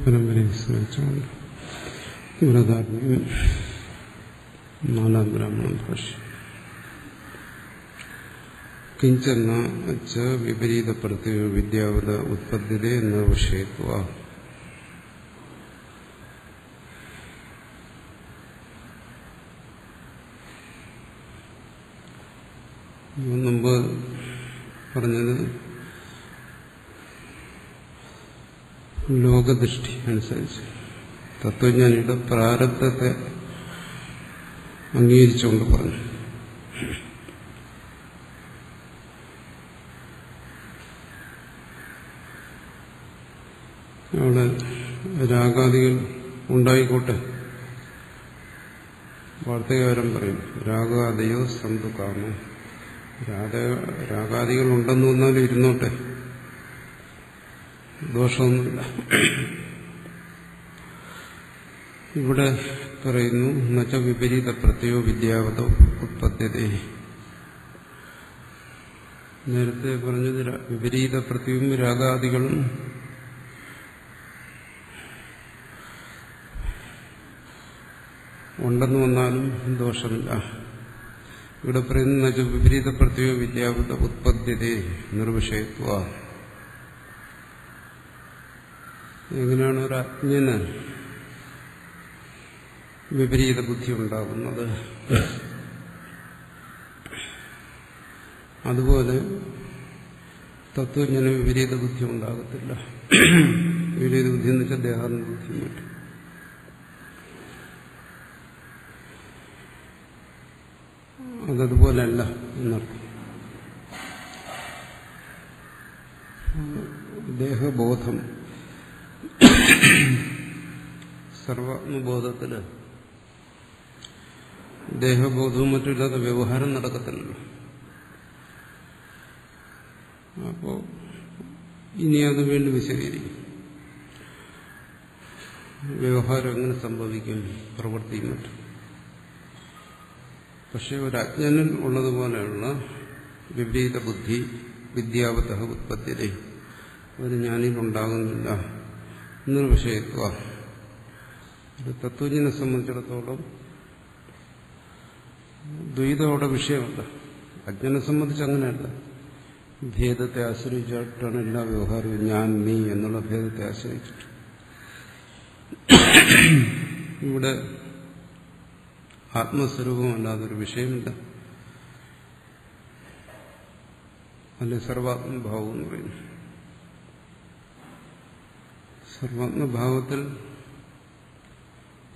പരമ്പരയെ ശ്രമിച്ചുകൊണ്ട് വ്രതാത്മകൻ നാലാം ബ്രാഹ്മണ ഭാഷ്യം. കിഞ്ചന്ന ച വിപരീതപ്രത്യോ വിദ്യാവത ഉത്പദ്യതേ എന്ന വിഷയത്വ. മുമ്പ് പറഞ്ഞത് ലോകദൃഷ്ടി അനുസരിച്ച് തത്വജ്ഞാനിയുടെ പ്രാരബ്ധത്തെ അംഗീകരിച്ചുകൊണ്ട് പറഞ്ഞു. അവിടെ രാഗാദികൾ ഉണ്ടായിക്കോട്ടെ, വാർത്തകാരം പറയും രാഗാദിയോ സന്തു കാമോ, രാഗാദികൾ ഉണ്ടെന്ന് വന്നാലും ഇരുന്നോട്ടെ, ദോഷമൊന്നുമില്ല. ഇവിടെ പറയുന്നു എന്നുവെച്ചാൽ വിപരീത പ്രത്യോ വിദ്യാവതോ ഉത്പദ്യതേ. നേരത്തെ പറഞ്ഞത് വിപരീത പ്രത്യവും രാഗാദികളും ഉണ്ടെന്ന് വന്നാലും ദോഷമില്ല. ഇവിടെ പറയുന്ന വിപരീത പ്രത്യോ വിദ്യാവത ഉത്പദ്യതേ നിർവിഷയത്വ. എങ്ങനെയാണ് ഒരു അജ്ഞന് വിപരീത ബുദ്ധി ഉണ്ടാകുന്നത്, അതുപോലെ തത്വജ്ഞന് വിപരീത ബുദ്ധി ഉണ്ടാകത്തില്ല. വിപരീത ബുദ്ധി എന്ന് വെച്ചാൽ ദേഹാത്മ ബുദ്ധി മറ്റും. അതതുപോലല്ല എന്നർത്ഥം. ദേഹബോധം സർവാത്മബോധത്തില് ദേഹബോധവും മറ്റില്ലാത്ത വ്യവഹാരം നടക്കത്തില്ലല്ലോ. അപ്പോ ഇനി അത് വീണ്ടും വിശദീകരിക്കും. വ്യവഹാരം എങ്ങനെ സംഭവിക്കും, പ്രവൃത്തിയും മറ്റും. പക്ഷെ ഒരു അജ്ഞനിൽ ഉള്ളതുപോലെയുള്ള വിപരീത ബുദ്ധി വിദ്യാവത ഉത്പത്തിരെ ഒരു ജ്ഞാനിയിൽ ഉണ്ടാകുന്നില്ല എന്നൊരു വിഷയത്വ. ഒരു തത്വജ്ഞനെ സംബന്ധിച്ചിടത്തോളം ദ്വൈതം അവിടെ വിഷയമല്ല. അജ്ഞനെ സംബന്ധിച്ച് അങ്ങനെയല്ല. ഭേദത്തെ ആശ്രയിച്ചിട്ടാണ് എല്ലാ വ്യവഹാരവും, ഞാൻ നീ എന്നുള്ള ഭേദത്തെ ആശ്രയിച്ചിട്ട്. ഇവിടെ ആത്മസ്വരൂപമല്ലാതൊരു വിഷയമില്ല. അല്ലെ സർവാത്മഭാവം എന്ന് പറയുന്നു. സർവാത്മഭാവത്തിൽ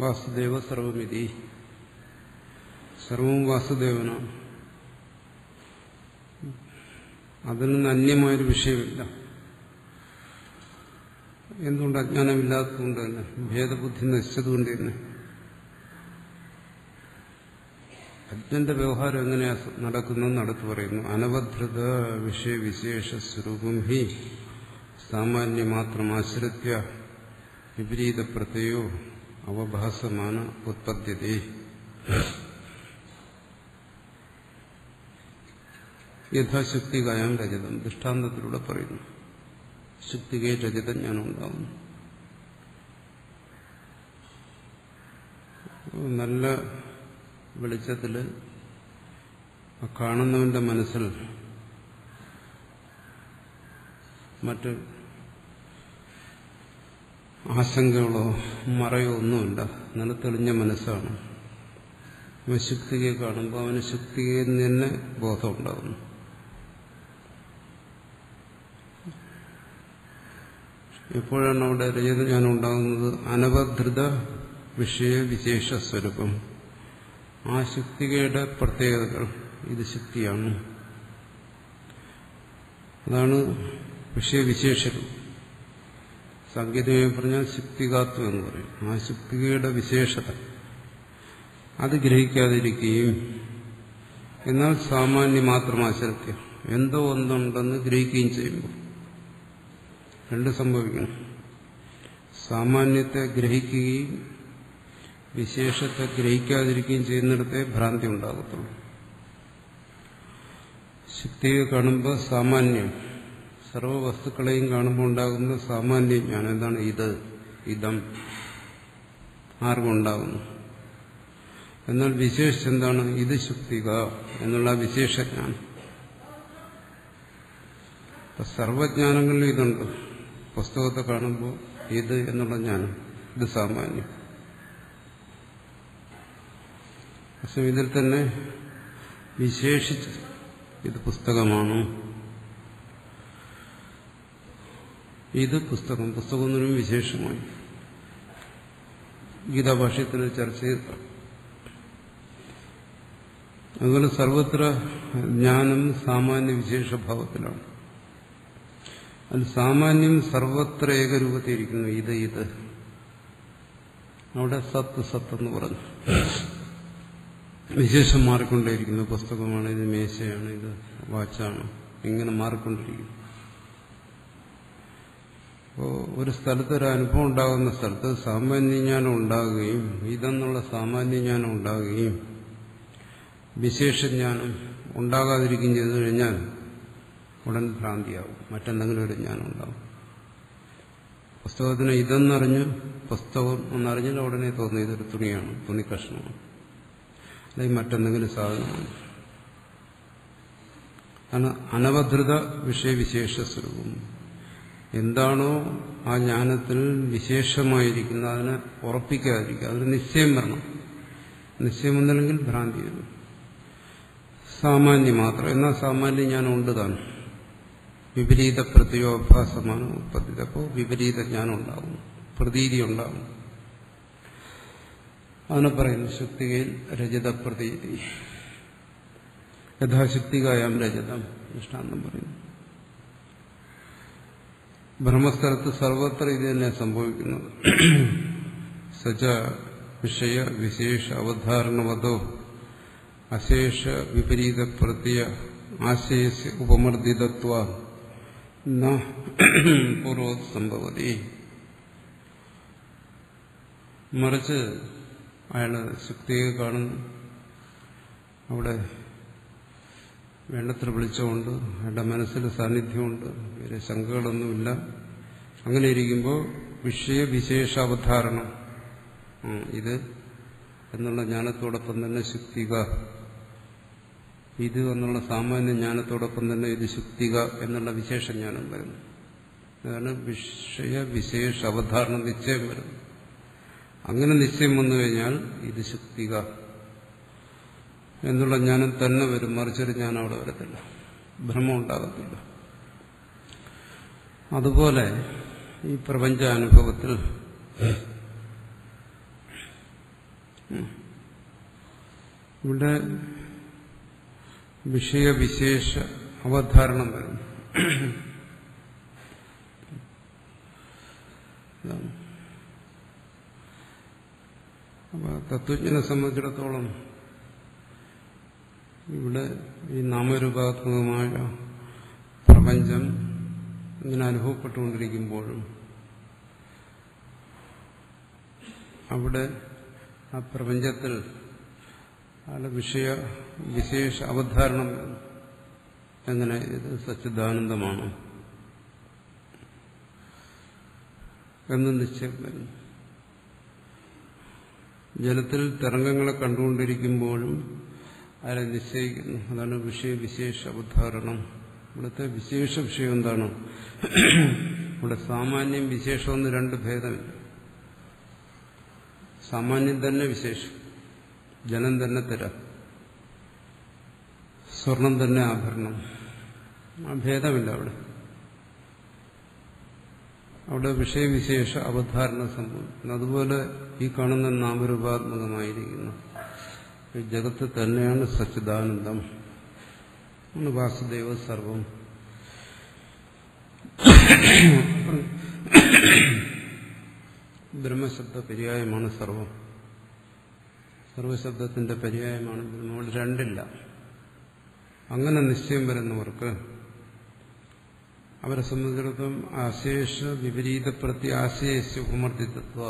വാസുദേവ സർവമിതി, സർവവും വാസുദേവനാണ്. അതിൽ നിന്ന് അന്യമായൊരു വിഷയമില്ല. എന്തുകൊണ്ട്? അജ്ഞാനമില്ലാത്തതുകൊണ്ട് തന്നെ, ഭേദബുദ്ധി നശിച്ചതുകൊണ്ട് തന്നെ. അജ്ഞന്റെ വ്യവഹാരം എങ്ങനെയാ നടക്കുന്നതെന്ന് അടുത്ത് പറയുന്നു. അനവധൃത വിഷയവിശേഷ സ്വരൂപം ഹി സാമാന്യമാത്രമാശ്രിത്യ വിപരീത പ്രത്യയോ അവഭാസമാന ഉത്പദ്യതേ. യഥാശുക്തികായാം രജതം, ദൃഷ്ടാന്തത്തിലൂടെ പറയുന്നു. ശുക്തികയെ രജതജ്ഞാനം ഉണ്ടാകുന്നു. നല്ല വെളിച്ചത്തില് കാണുന്നവന്റെ മനസ്സിൽ മറ്റ് ആശങ്കകളോ മറയോ ഒന്നുമില്ല. നല്ല തെളിഞ്ഞ മനസ്സാണ്. അവൻ ശുക്തികയെ കാണുമ്പോൾ അവന് ശുക്തികയിൽ നിന്ന് ബോധം ഉണ്ടാകുന്നു. എപ്പോഴാണ് അവിടെ രജതജ്ഞാനം ഉണ്ടാകുന്നത്? അനവധൃത വിഷയവിശേഷ സ്വരൂപം. ആ ശുക്തികയുടെ പ്രത്യേകതകൾ, ഇത് ശുക്തിയാണ്. അതാണ് വിഷയവിശേഷം. സാങ്കേതികമായി പറഞ്ഞാൽ ശുക്തികാത്വം എന്ന് പറയും. ആ ശുക്തികയുടെ വിശേഷത അത് ഗ്രഹിക്കാതിരിക്കുകയും എന്നാൽ സാമാന്യ മാത്രം ആശ്രത്യം എന്തോ ഒന്നുണ്ടെന്ന് ഗ്രഹിക്കുകയും ചെയ്യുമ്പോൾ രണ്ട് സംഭവിക്കണം. സാമാന്യത്തെ ഗ്രഹിക്കുകയും വിശേഷത്തെ ഗ്രഹിക്കാതിരിക്കുകയും ചെയ്യുന്നിടത്തേ ഭ്രാന്തി ഉണ്ടാകത്തുള്ളൂ. ശുക്തിയെ കാണുമ്പോൾ സാമാന്യം, സർവ വസ്തുക്കളെയും കാണുമ്പോൾ ഉണ്ടാകുന്ന സാമാന്യ ജ്ഞാനം എന്താണ്? ഇത്, ഇതം ആർക്കും ഉണ്ടാകുന്നു. എന്നാൽ വിശേഷിച്ച് എന്താണ്? ഇത് ശുക്തിക എന്നുള്ള വിശേഷജ്ഞാനം. സർവജ്ഞാനങ്ങളിലും ഇതുണ്ട്. പുസ്തകത്തെ കാണുമ്പോൾ ഇത് എന്നുള്ള ജ്ഞാനം, ഇത് സാമാന്യം. പക്ഷെ ഇതിൽ തന്നെ വിശേഷിച്ച് ഇത് പുസ്തകമാണ്, ഇത് പുസ്തകം, പുസ്തകം എന്നൊരു വിശേഷമായി ഗീതാഭാഷ്യത്തിൽ ചർച്ച ചെയ്ത. അതുപോലെ സർവത്ര ജ്ഞാനം സാമാന്യ വിശേഷഭാവത്തിലാണ്. അത് സാമാന്യം സർവത്ര ഏകരൂപത്തിയിരിക്കുന്നു. ഇത് ഇത് അവിടെ സത്ത് സത്ത് എന്ന് പറഞ്ഞു. വിശേഷം മാറിക്കൊണ്ടേയിരിക്കുന്നു. പുസ്തകമാണ്, ഇത് മേശയാണ്, ഇത് വാച്ചാണ്, ഇങ്ങനെ മാറിക്കൊണ്ടിരിക്കുന്നു. അപ്പോൾ ഒരു സ്ഥലത്തൊരു അനുഭവം ഉണ്ടാകുന്ന സ്ഥലത്ത് സാമാന്യജ്ഞാനം ഉണ്ടാകുകയും ഇതെന്നുള്ള സാമാന്യജ്ഞാനം ഉണ്ടാകുകയും വിശേഷജ്ഞാനം ഉണ്ടാകാതിരിക്കുകയും ചെയ്തു കഴിഞ്ഞാൽ ഉടൻ ഭ്രാന്തിയാവും. മറ്റെന്തെങ്കിലും ഒരു ജ്ഞാനം ഉണ്ടാവും. പുസ്തകത്തിന് ഇതെന്നറിഞ്ഞ്, പുസ്തകം എന്നറിഞ്ഞാൽ ഉടനെ തോന്നുന്നു ഇതൊരു തുണിയാണ്, തുണിക്കഷ്ണമാണ്, അല്ലെങ്കിൽ മറ്റെന്തെങ്കിലും സാധനമാണ്. ആണ് അനവധൃത വിഷയവിശേഷ സ്വരൂപം. എന്താണോ ആ ജ്ഞാനത്തിൽ വിശേഷമായിരിക്കുന്നത് അതിനെ ഉറപ്പിക്കാതിരിക്കുക, അതിന് നിശ്ചയം വരണം. നിശ്ചയം വന്നില്ലെങ്കിൽ ഭ്രാന്തി വരും. സാമാന്യം മാത്രം. എന്നാൽ സാമാന്യം ജ്ഞാനം ഉണ്ട് താൻ. വിപരീത പ്രത്യോഭാസമാണ് ഉത്പത്തി. അപ്പോൾ വിപരീത ജ്ഞാനം ഉണ്ടാകും, പ്രതീതി ഉണ്ടാകും. അതിനെ പറയുന്നു ശുക്തികയിൽ രജത പ്രതീതി. യഥാശുക്തികായാം രജതം ദൃഷ്ടാന്തം പറയുന്നു. ബ്രഹ്മസ്ഥലത്ത് സർവത്ര ഇത് തന്നെ സംഭവിക്കുന്നത്. സച വിഷയ വിശേഷ അവധാരണവതോ അശേഷ വിപരീത പ്രത്യ ആശയസ്യ ഉപമർദ്ദിതത്വ പൂർവ്വത് സംഭവതി. മറിച്ച് അയാള് ശുക്തിയെ കാണുന്നു, അവിടെ വേണ്ടത്ര വിളിച്ചുകൊണ്ട് അയാളുടെ മനസ്സിൽ സാന്നിധ്യമുണ്ട്, വേറെ ശങ്കകളൊന്നുമില്ല. അങ്ങനെ ഇരിക്കുമ്പോൾ വിഷയവിശേഷാവധാരണം ഇത് എന്നുള്ള ജ്ഞാനത്തോടൊപ്പം തന്നെ ശുക്തിക, ഇത് എന്നുള്ള സാമാന്യ ജ്ഞാനത്തോടൊപ്പം തന്നെ ഇത് ശുക്തിക എന്നുള്ള വിശേഷജ്ഞാനം വരുന്നു. അതാണ് വിഷയവിശേഷ അവധാരണം നിശ്ചയം വരുന്നത്. അങ്ങനെ നിശ്ചയം വന്നു കഴിഞ്ഞാൽ ഇത് ശുക്തിക എന്നുള്ള ജ്ഞാനം തന്നെ വരും. മറിച്ചൊരു ജ്ഞാനം അവിടെ വരത്തില്ല, ഭ്രമം ഉണ്ടാകത്തില്ല. അതുപോലെ ഈ പ്രപഞ്ചാനുഭവത്തിൽ ഇവിടെ വിഷയവിശേഷ അവധാരണം വരുന്നു. അപ്പൊ തത്വജ്ഞനെ സംബന്ധിച്ചിടത്തോളം ഇവിടെ ഈ നാമരൂപാത്മകമായ പ്രപഞ്ചം ഇങ്ങനെ അനുഭവപ്പെട്ടുകൊണ്ടിരിക്കുമ്പോഴും അവിടെ ആ പ്രപഞ്ചത്തിൽ അവിടെ വിശേഷ അവധാരണം എങ്ങനെ ഇത് സച്ചിദാനന്ദമാണ് എന്ന് നിശ്ചയം വരുന്നു. ജലത്തിൽ തരംഗങ്ങളെ കണ്ടുകൊണ്ടിരിക്കുമ്പോഴും അതിനെ നിശ്ചയിക്കുന്നു. അതാണ് വിശേഷ അവധാരണം. ഇവിടുത്തെ വിശേഷ വിഷയം എന്താണ്? ഇവിടെ സാമാന്യം വിശേഷം എന്ന് രണ്ട് ഭേദമില്ല. സാമാന്യം തന്നെ വിശേഷം, ജലം തന്നെ തിര, സ്വർണം തന്നെ ആഭരണം. ആ ഭേദമില്ല അവിടെ. അവിടെ വിഷയവിശേഷ അവധാരണ സംഭവിക്കുന്നു. അതുപോലെ ഈ കാണുന്ന നാമരൂപാത്മകമായിരിക്കുന്നു ഈ ജഗത്ത് തന്നെയാണ് സച്ചിദാനന്ദം, വാസുദേവ സർവം. ബ്രഹ്മശബ്ദ പര്യായമാണ് സർവം. സർവശബ്ദത്തിന്റെ പര്യായമാണ് ബ്രഹ്മം. അവിടെ രണ്ടില്ല. അങ്ങനെ നിശ്ചയം വരുന്നവർക്ക് അവരെ സംബന്ധിച്ചിടത്തോളം അശേഷ വിപരീത പ്രത്യാശയസ്യ ഉപമർദ്ദിതത്വ,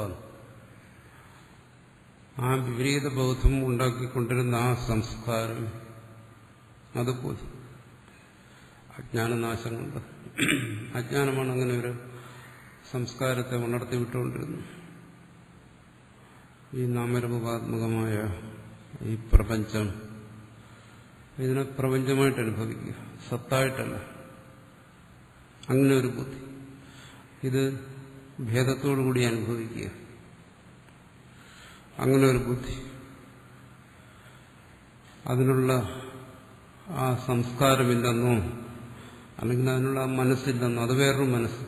ആ വിപരീത ബോധം ഉണ്ടാക്കിക്കൊണ്ടിരുന്ന ആ സംസ്കാരം അത് പോയി. അജ്ഞാനനാശം കൊണ്ട്, അജ്ഞാനമാണ് അങ്ങനെ ഒരു സംസ്കാരത്തെ ഉണർത്തിവിട്ടുകൊണ്ടിരുന്നത്. ഈ നാമരൂപാത്മകമായ ഈ പ്രപഞ്ചം, ഇതിനെ പ്രപഞ്ചമായിട്ട് അനുഭവിക്കുക, സത്തായിട്ടല്ല. അങ്ങനെ ഒരു ബുദ്ധി, ഇത് ഭേദത്തോടുകൂടി അനുഭവിക്കുക, അങ്ങനെ ഒരു ബുദ്ധി, അതിനുള്ള ആ സംസ്കാരമില്ലെന്നോ അല്ലെങ്കിൽ അതിനുള്ള ആ മനസ്സില്ലെന്നോ, അത് വേറൊരു മനസ്സ്.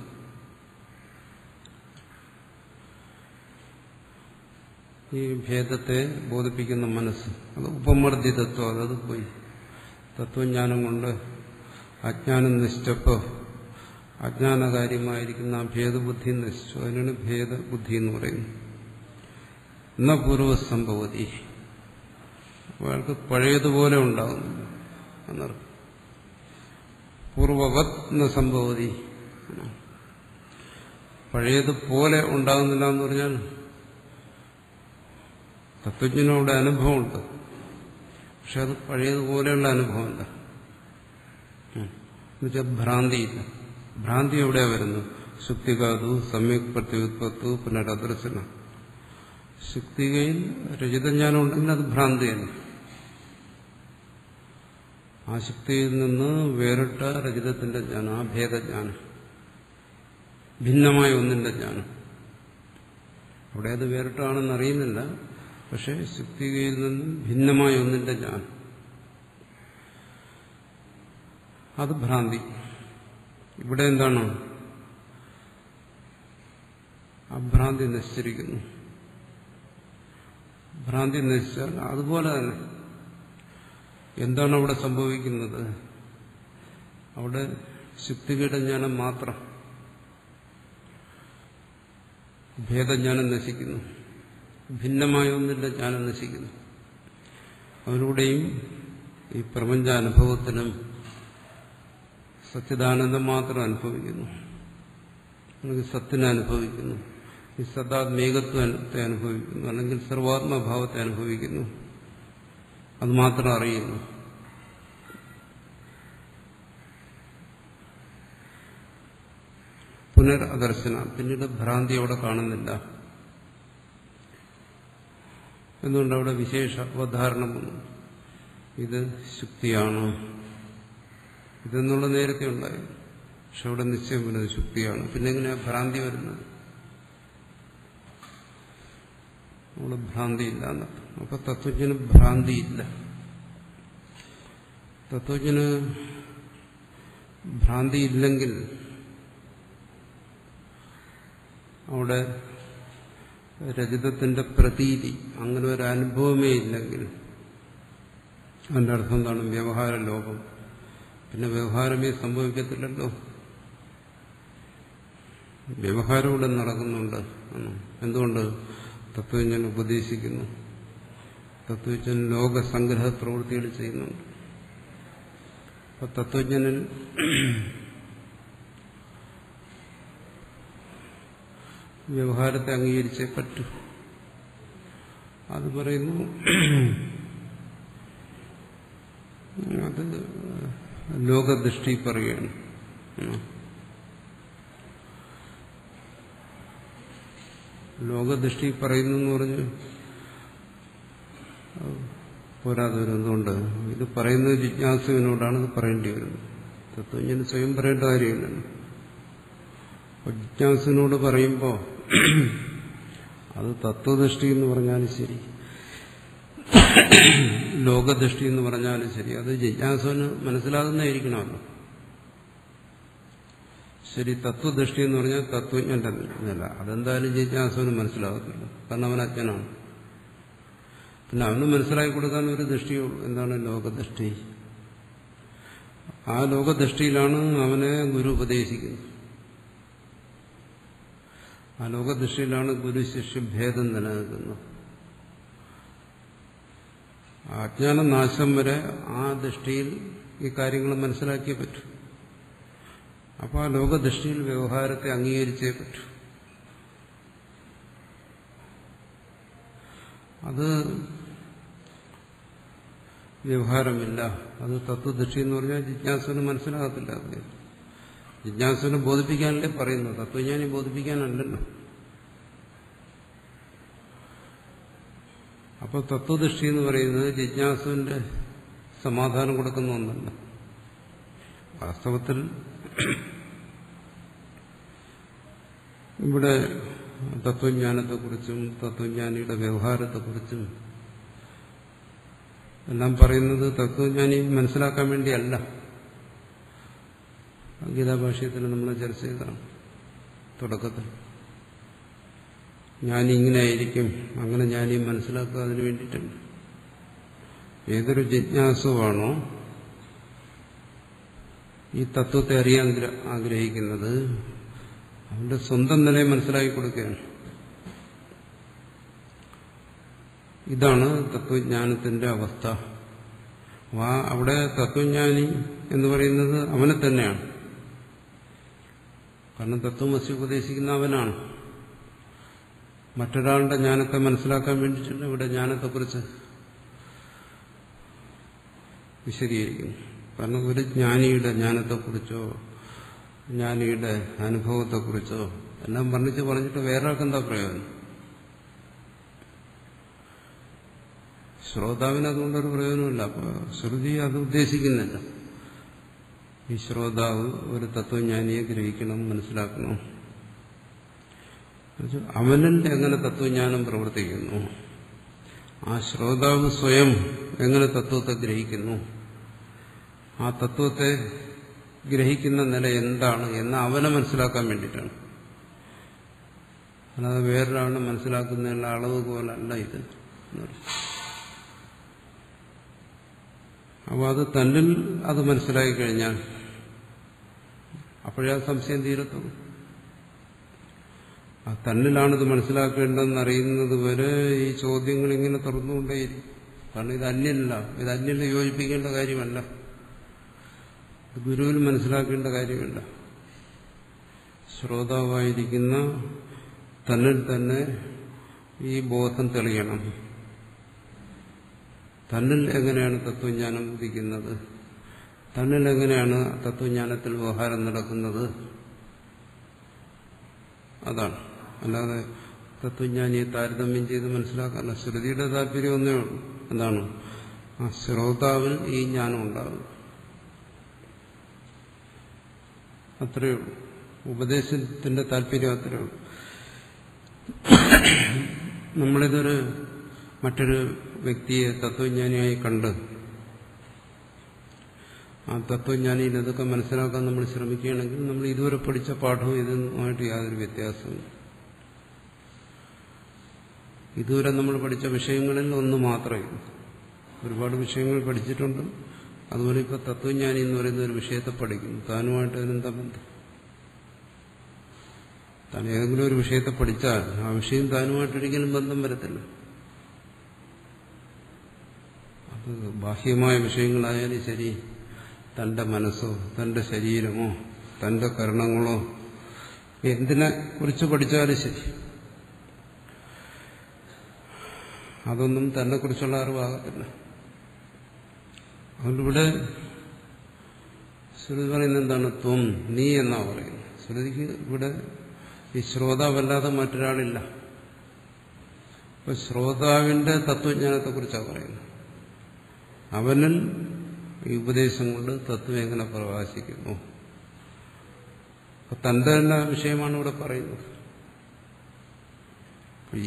ഈ ഭേദത്തെ ബോധിപ്പിക്കുന്ന മനസ്സ്, അത് ഉപമർദ്ദിതത്വം, അതത് പോയി. തത്വജ്ഞാനം കൊണ്ട് അജ്ഞാനം നശിച്ചപ്പോൾ അജ്ഞാനകാര്യമായിരിക്കുന്ന ആ ഭേദബുദ്ധി നശിച്ചു. അതിനാണ് ഭേദബുദ്ധി എന്ന് പറയുന്നത്. എന്ന പൂർവ്വസംഭവതി, അയാൾക്ക് പഴയതുപോലെ ഉണ്ടാകുന്നു എന്നർത്ഥം. പൂർവവത് എന്ന സംഭവതി, പഴയതുപോലെ ഉണ്ടാകുന്നില്ല എന്ന് പറഞ്ഞാൽ തത്വജ്ഞനോടെ അനുഭവമുണ്ട്, പക്ഷെ അത് പഴയതുപോലെയുള്ള അനുഭവമല്ല. എന്നുവെച്ചാൽ ഭ്രാന്തിയില്ല. ഭ്രാന്തി എവിടെയാ വരുന്നു? ശുക്തികാതു സമ്യക് പ്രത്യുത്പത്തു പുനരദർശന. ശുക്തികയിൽ രജിതജ്ഞാനം ഉണ്ടെങ്കിൽ അത് ഭ്രാന്തിയല്ല. ആ ശുക്തിയിൽ നിന്ന് വേറിട്ട രജിതത്തിന്റെ ജ്ഞാനം, ആ ഭേദജ്ഞാനം, ഭിന്നമായ ഒന്നിന്റെ ജ്ഞാനം. അവിടെ അത് വേറിട്ടാണെന്ന് അറിയുന്നില്ല, പക്ഷെ ശുക്തികയിൽ നിന്നും ഭിന്നമായ ഒന്നിന്റെ ജ്ഞാനം, അത് ഭ്രാന്തി. ഇവിടെ എന്താണ്? അഭ്രാന്തി നശിച്ചിരിക്കുന്നു. ഭ്രാന്തി നശിച്ചാൽ അതുപോലെ തന്നെ എന്താണ് അവിടെ സംഭവിക്കുന്നത്? അവിടെ ശുക്തികയുടെ ജ്ഞാനം മാത്രം, ഭേദജ്ഞാനം നശിക്കുന്നു, ഭിന്നമായ ഒന്നിന്റെ ജ്ഞാനം നശിക്കുന്നു. അവരുടെയും ഈ പ്രപഞ്ചാനുഭവത്തിനും സച്ചിദാനന്ദം മാത്രം അനുഭവിക്കുന്നു, അല്ലെങ്കിൽ സത്തിനെ അനുഭവിക്കുന്നു, ഈ സദാത്മേകത്വത്തെ അനുഭവിക്കുന്നു, അല്ലെങ്കിൽ സർവാത്മഭാവത്തെ അനുഭവിക്കുന്നു. അത് മാത്രം അറിയുന്നു. പുനരദർശന, പിന്നീട് ഭ്രാന്തി അവിടെ കാണുന്നില്ല. എന്തുകൊണ്ട്? അവിടെ വിശേഷ അവധാരണം വന്നു. ഇത് ശുക്തിയാണ്, ഇതെന്നുള്ള നേരത്തെ ഉണ്ടായിരുന്നു, പക്ഷെ അവിടെ നിശ്ചയം വരുന്നത് ശുക്തിയാണ്. പിന്നെ എങ്ങനെയാ ഭ്രാന്തി വരുന്നത്? അവിടെ ഭ്രാന്തിയില്ല എന്നർത്ഥം. അപ്പൊ തത്വജ്ഞന് ഭ്രാന്തിയില്ല. തത്വജ്ഞന് ഭ്രാന്തിയില്ലെങ്കിൽ അവിടെ രജതത്തിന്റെ പ്രതീതി, അങ്ങനെ ഒരു അനുഭവമേ ഇല്ലെങ്കിൽ അതിന്റെ അർത്ഥം എന്താണ്? വ്യവഹാര ലോകം. പിന്നെ വ്യവഹാരമേ സംഭവിക്കത്തില്ലല്ലോ. വ്യവഹാരം ഇവിടെ നടക്കുന്നുണ്ട്. എന്തുകൊണ്ട്? തത്വജ്ഞൻ ഉപദേശിക്കുന്നു, തത്വജ്ഞൻ ലോകസംഗ്രഹ പ്രവൃത്തികൾ ചെയ്യുന്നുണ്ട്. അപ്പൊ തത്വജ്ഞനിൽ വ്യവഹാരത്തെ അംഗീകരിച്ചേ പറ്റൂ. അത് പറയുന്നു, അത് ലോകദൃഷ്ടി പറയുകയാണ്. ലോകദൃഷ്ടി പറയുന്നു എന്ന് പറഞ്ഞ് പോരാതെ വരുന്നതുകൊണ്ട് ഇത് പറയുന്നത് ജിജ്ഞാസുവിനോടാണ് ഇത് പറയേണ്ടി വരുന്നത്. തത്വജ്ഞന് സ്വയം പറയേണ്ട കാര്യമില്ലല്ലോ. ജിജ്ഞാസുവിനോട് പറയുമ്പോൾ അത് തത്വദൃഷ്ടി എന്ന് പറഞ്ഞാലും ശരി, ലോകദൃഷ്ടി എന്ന് പറഞ്ഞാലും ശരി, അത് ജിജ്ഞാസുവിന് മനസ്സിലാകുന്നതായിരിക്കണമല്ലോ. ശരി, തത്വദൃഷ്ടി എന്ന് പറഞ്ഞാൽ തത്വജ്ഞന്റെ നില, അതെന്തായാലും ജിജ്ഞാസുവിന് മനസ്സിലാകത്തില്ല, കാരണം അവൻ അജ്ഞനാണ്. പിന്നെ അവന് മനസ്സിലാക്കി കൊടുക്കാൻ ഒരു ദൃഷ്ടിയുള്ളൂ, എന്താണ് ലോകദൃഷ്ടി. ആ ലോകദൃഷ്ടിയിലാണ് അവനെ ഗുരു ഉപദേശിക്കുന്നത്. ആ ലോകദൃഷ്ടിയിലാണ് ഗുരു ശിഷ്യ ഭേദം നിലനിൽക്കുന്നത്. അജ്ഞാനനാശം വരെ ആ ദൃഷ്ടിയിൽ ഈ കാര്യങ്ങൾ മനസ്സിലാക്കിയേ പറ്റൂ. അപ്പോൾ ആ ലോകദൃഷ്ടിയിൽ വ്യവഹാരത്തെ അംഗീകരിച്ചേ പറ്റൂ. അത് വ്യവഹാരമില്ല, അത് തത്വദൃഷ്ടി എന്ന് പറഞ്ഞാൽ ജിജ്ഞാസുവിന് മനസ്സിലാകത്തില്ല. ജിജ്ഞാസുവിനെ ബോധിപ്പിക്കാനല്ലേ പറയുന്നത്, തത്വജ്ഞാനി ബോധിപ്പിക്കാനല്ലല്ലോ. അപ്പോൾ തത്വദൃഷ്ടി എന്ന് പറയുന്നത് ജിജ്ഞാസുവിന്റെ സമാധാനം കൊടുക്കുന്ന ഒന്നല്ല. വാസ്തവത്തിൽ ഇവിടെ തത്വജ്ഞാനത്തെക്കുറിച്ചും തത്വജ്ഞാനിയുടെ വ്യവഹാരത്തെക്കുറിച്ചും എല്ലാം പറയുന്നത് തത്വജ്ഞാനി മനസ്സിലാക്കാൻ വേണ്ടിയല്ല. ഗീതാഭാഷ്യത്തിൽ നമ്മൾ ചർച്ച ചെയ്തതാണ് തുടക്കത്തിൽ. ജ്ഞാനി ഇങ്ങനെയായിരിക്കും, അങ്ങനെ ജ്ഞാനിയും മനസ്സിലാക്കുക, അതിനു വേണ്ടിയിട്ടുണ്ട്. ഏതൊരു ജിജ്ഞാസുവാണോ ഈ തത്വത്തെ അറിയാൻ ആഗ്രഹിക്കുന്നത്, അവന്റെ സ്വന്തം നിലയെ മനസ്സിലാക്കി കൊടുക്കുകയാണ്. ഇതാണ് തത്വജ്ഞാനത്തിന്റെ അവസ്ഥ. അവിടെ തത്വജ്ഞാനി എന്ന് പറയുന്നത് അവനെ തന്നെയാണ്. കാരണം തത്വമസി ഉപദേശിക്കുന്ന അവനാണ്. മറ്റൊരാളുടെ ജ്ഞാനത്തെ മനസ്സിലാക്കാൻ വേണ്ടിയിട്ടുണ്ട് ഇവിടെ ജ്ഞാനത്തെക്കുറിച്ച് വിശദീകരിക്കുന്നു. കാരണം ഒരു ജ്ഞാനിയുടെ ജ്ഞാനത്തെക്കുറിച്ചോ ജ്ഞാനിയുടെ അനുഭവത്തെക്കുറിച്ചോ എല്ലാം പറഞ്ഞിട്ട് വേറെ ആൾക്കെന്താ പ്രയോജനം? ശ്രോതാവിന് അതുകൊണ്ടൊരു പ്രയോജനമില്ല. അപ്പോൾ ശ്രുതി അത് ഉദ്ദേശിക്കുന്നില്ല. ഈ ശ്രോതാവ് ഒരു തത്വജ്ഞാനിയെ ഗ്രഹിക്കണം, മനസ്സിലാക്കണം. അവനിൽ എങ്ങനെ തത്വജ്ഞാനം പ്രവർത്തിക്കുന്നു, ആ ശ്രോതാവ് സ്വയം എങ്ങനെ തത്വത്തെ ഗ്രഹിക്കുന്നു, ആ തത്വത്തെ ഗ്രഹിക്കുന്ന നില എന്താണ് എന്ന് അവനെ മനസ്സിലാക്കാൻ വേണ്ടിയിട്ടാണ്. അല്ലാതെ വേറൊരാളിനെ മനസ്സിലാക്കുന്നതിനുള്ള അളവ് പോലല്ല ഇത്. അപ്പോൾ അത് തന്നിൽ അത് മനസ്സിലാക്കി കഴിഞ്ഞാൽ അപ്പോഴേ ആ സംശയം തീരത്തുള്ളൂ. ആ തന്നിലാണിത് മനസ്സിലാക്കേണ്ടതെന്ന് അറിയുന്നത് വരെ ഈ ചോദ്യങ്ങൾ ഇങ്ങനെ തുറന്നുകൊണ്ടേയിരിക്കും. കാരണം ഇത് അന്യല്ല യോജിപ്പിക്കേണ്ട കാര്യമല്ല, ഗുരുവിൽ മനസ്സിലാക്കേണ്ട കാര്യമല്ല. ശ്രോതാവായിരിക്കുന്ന തന്നിൽ തന്നെ ഈ ബോധം തെളിയണം. തന്നിൽ എങ്ങനെയാണ് തത്വജ്ഞാനം ഉദിക്കുന്നത്, തന്നിൽ എങ്ങനെയാണ് തത്വജ്ഞാനത്തിൽ വ്യവഹാരം നടക്കുന്നത്, അതാണ്. അല്ലാതെ തത്വജ്ഞാനിയെ താരതമ്യം ചെയ്ത് മനസ്സിലാക്കാനല്ല. ശ്രുതിയുടെ താല്പര്യം ഒന്നേ ഉള്ളൂ, എന്താണ്? ആ ശ്രോതാവിൽ ഈ ജ്ഞാനം ഉണ്ടാകും, അത്രയേ ഉള്ളൂ. ഉപദേശത്തിന്റെ താല്പര്യം അത്രയേ ഉള്ളൂ. നമ്മളിതൊരു മറ്റൊരു വ്യക്തിയെ തത്വജ്ഞാനിയായി കണ്ട് ആ തത്വജ്ഞാനിയിൽ ഇതൊക്കെ മനസ്സിലാക്കാൻ നമ്മൾ ശ്രമിക്കുകയാണെങ്കിൽ നമ്മൾ ഇതുവരെ പഠിച്ച പാഠവും ഇതുമായിട്ട് യാതൊരു വ്യത്യാസമില്ല. ഇതുവരെ നമ്മൾ പഠിച്ച വിഷയങ്ങളിൽ ഒന്ന് മാത്രമേ, ഒരുപാട് വിഷയങ്ങൾ പഠിച്ചിട്ടുണ്ട്. അതുപോലെ ഇപ്പോൾ തത്വജ്ഞാനി എന്ന് പറയുന്ന ഒരു വിഷയത്തെ പഠിക്കുന്നു. താനുമായിട്ട് അതിനെന്താ ബന്ധം? താൻ ഏതെങ്കിലും ഒരു വിഷയത്തെ പഠിച്ചാൽ ആ വിഷയം താനുമായിട്ടൊരിക്കലും ബന്ധം വരത്തില്ല. അത് ബാഹ്യമായ വിഷയങ്ങളായാലും ശരി, തന്റെ മനസ്സോ തന്റെ ശരീരമോ തന്റെ കരണങ്ങളോ എന്തിനെ കുറിച്ച് പഠിച്ചാലും ശരി, അതൊന്നും തന്നെ കുറിച്ചുള്ള അറിവാകത്തില്ല. അതുകൊണ്ടിവിടെ ശ്രുതി പറയുന്നത് എന്താണ്? ത്വം, നീ എന്നാ പറയുന്നത്. ശ്രുതിക്ക് ഇവിടെ ഈ ശ്രോതാവല്ലാതെ മറ്റൊരാളില്ല. അപ്പൊ ശ്രോതാവിന്റെ തത്വജ്ഞാനത്തെക്കുറിച്ചാണ് പറയുന്നത്. അവനിൽ ഈ ഉപദേശം കൊണ്ട് തത്വം എങ്ങനെ പ്രകാശിക്കുന്നു. തന്റെ തന്നെ വിഷയമാണ് ഇവിടെ പറയുന്നത്.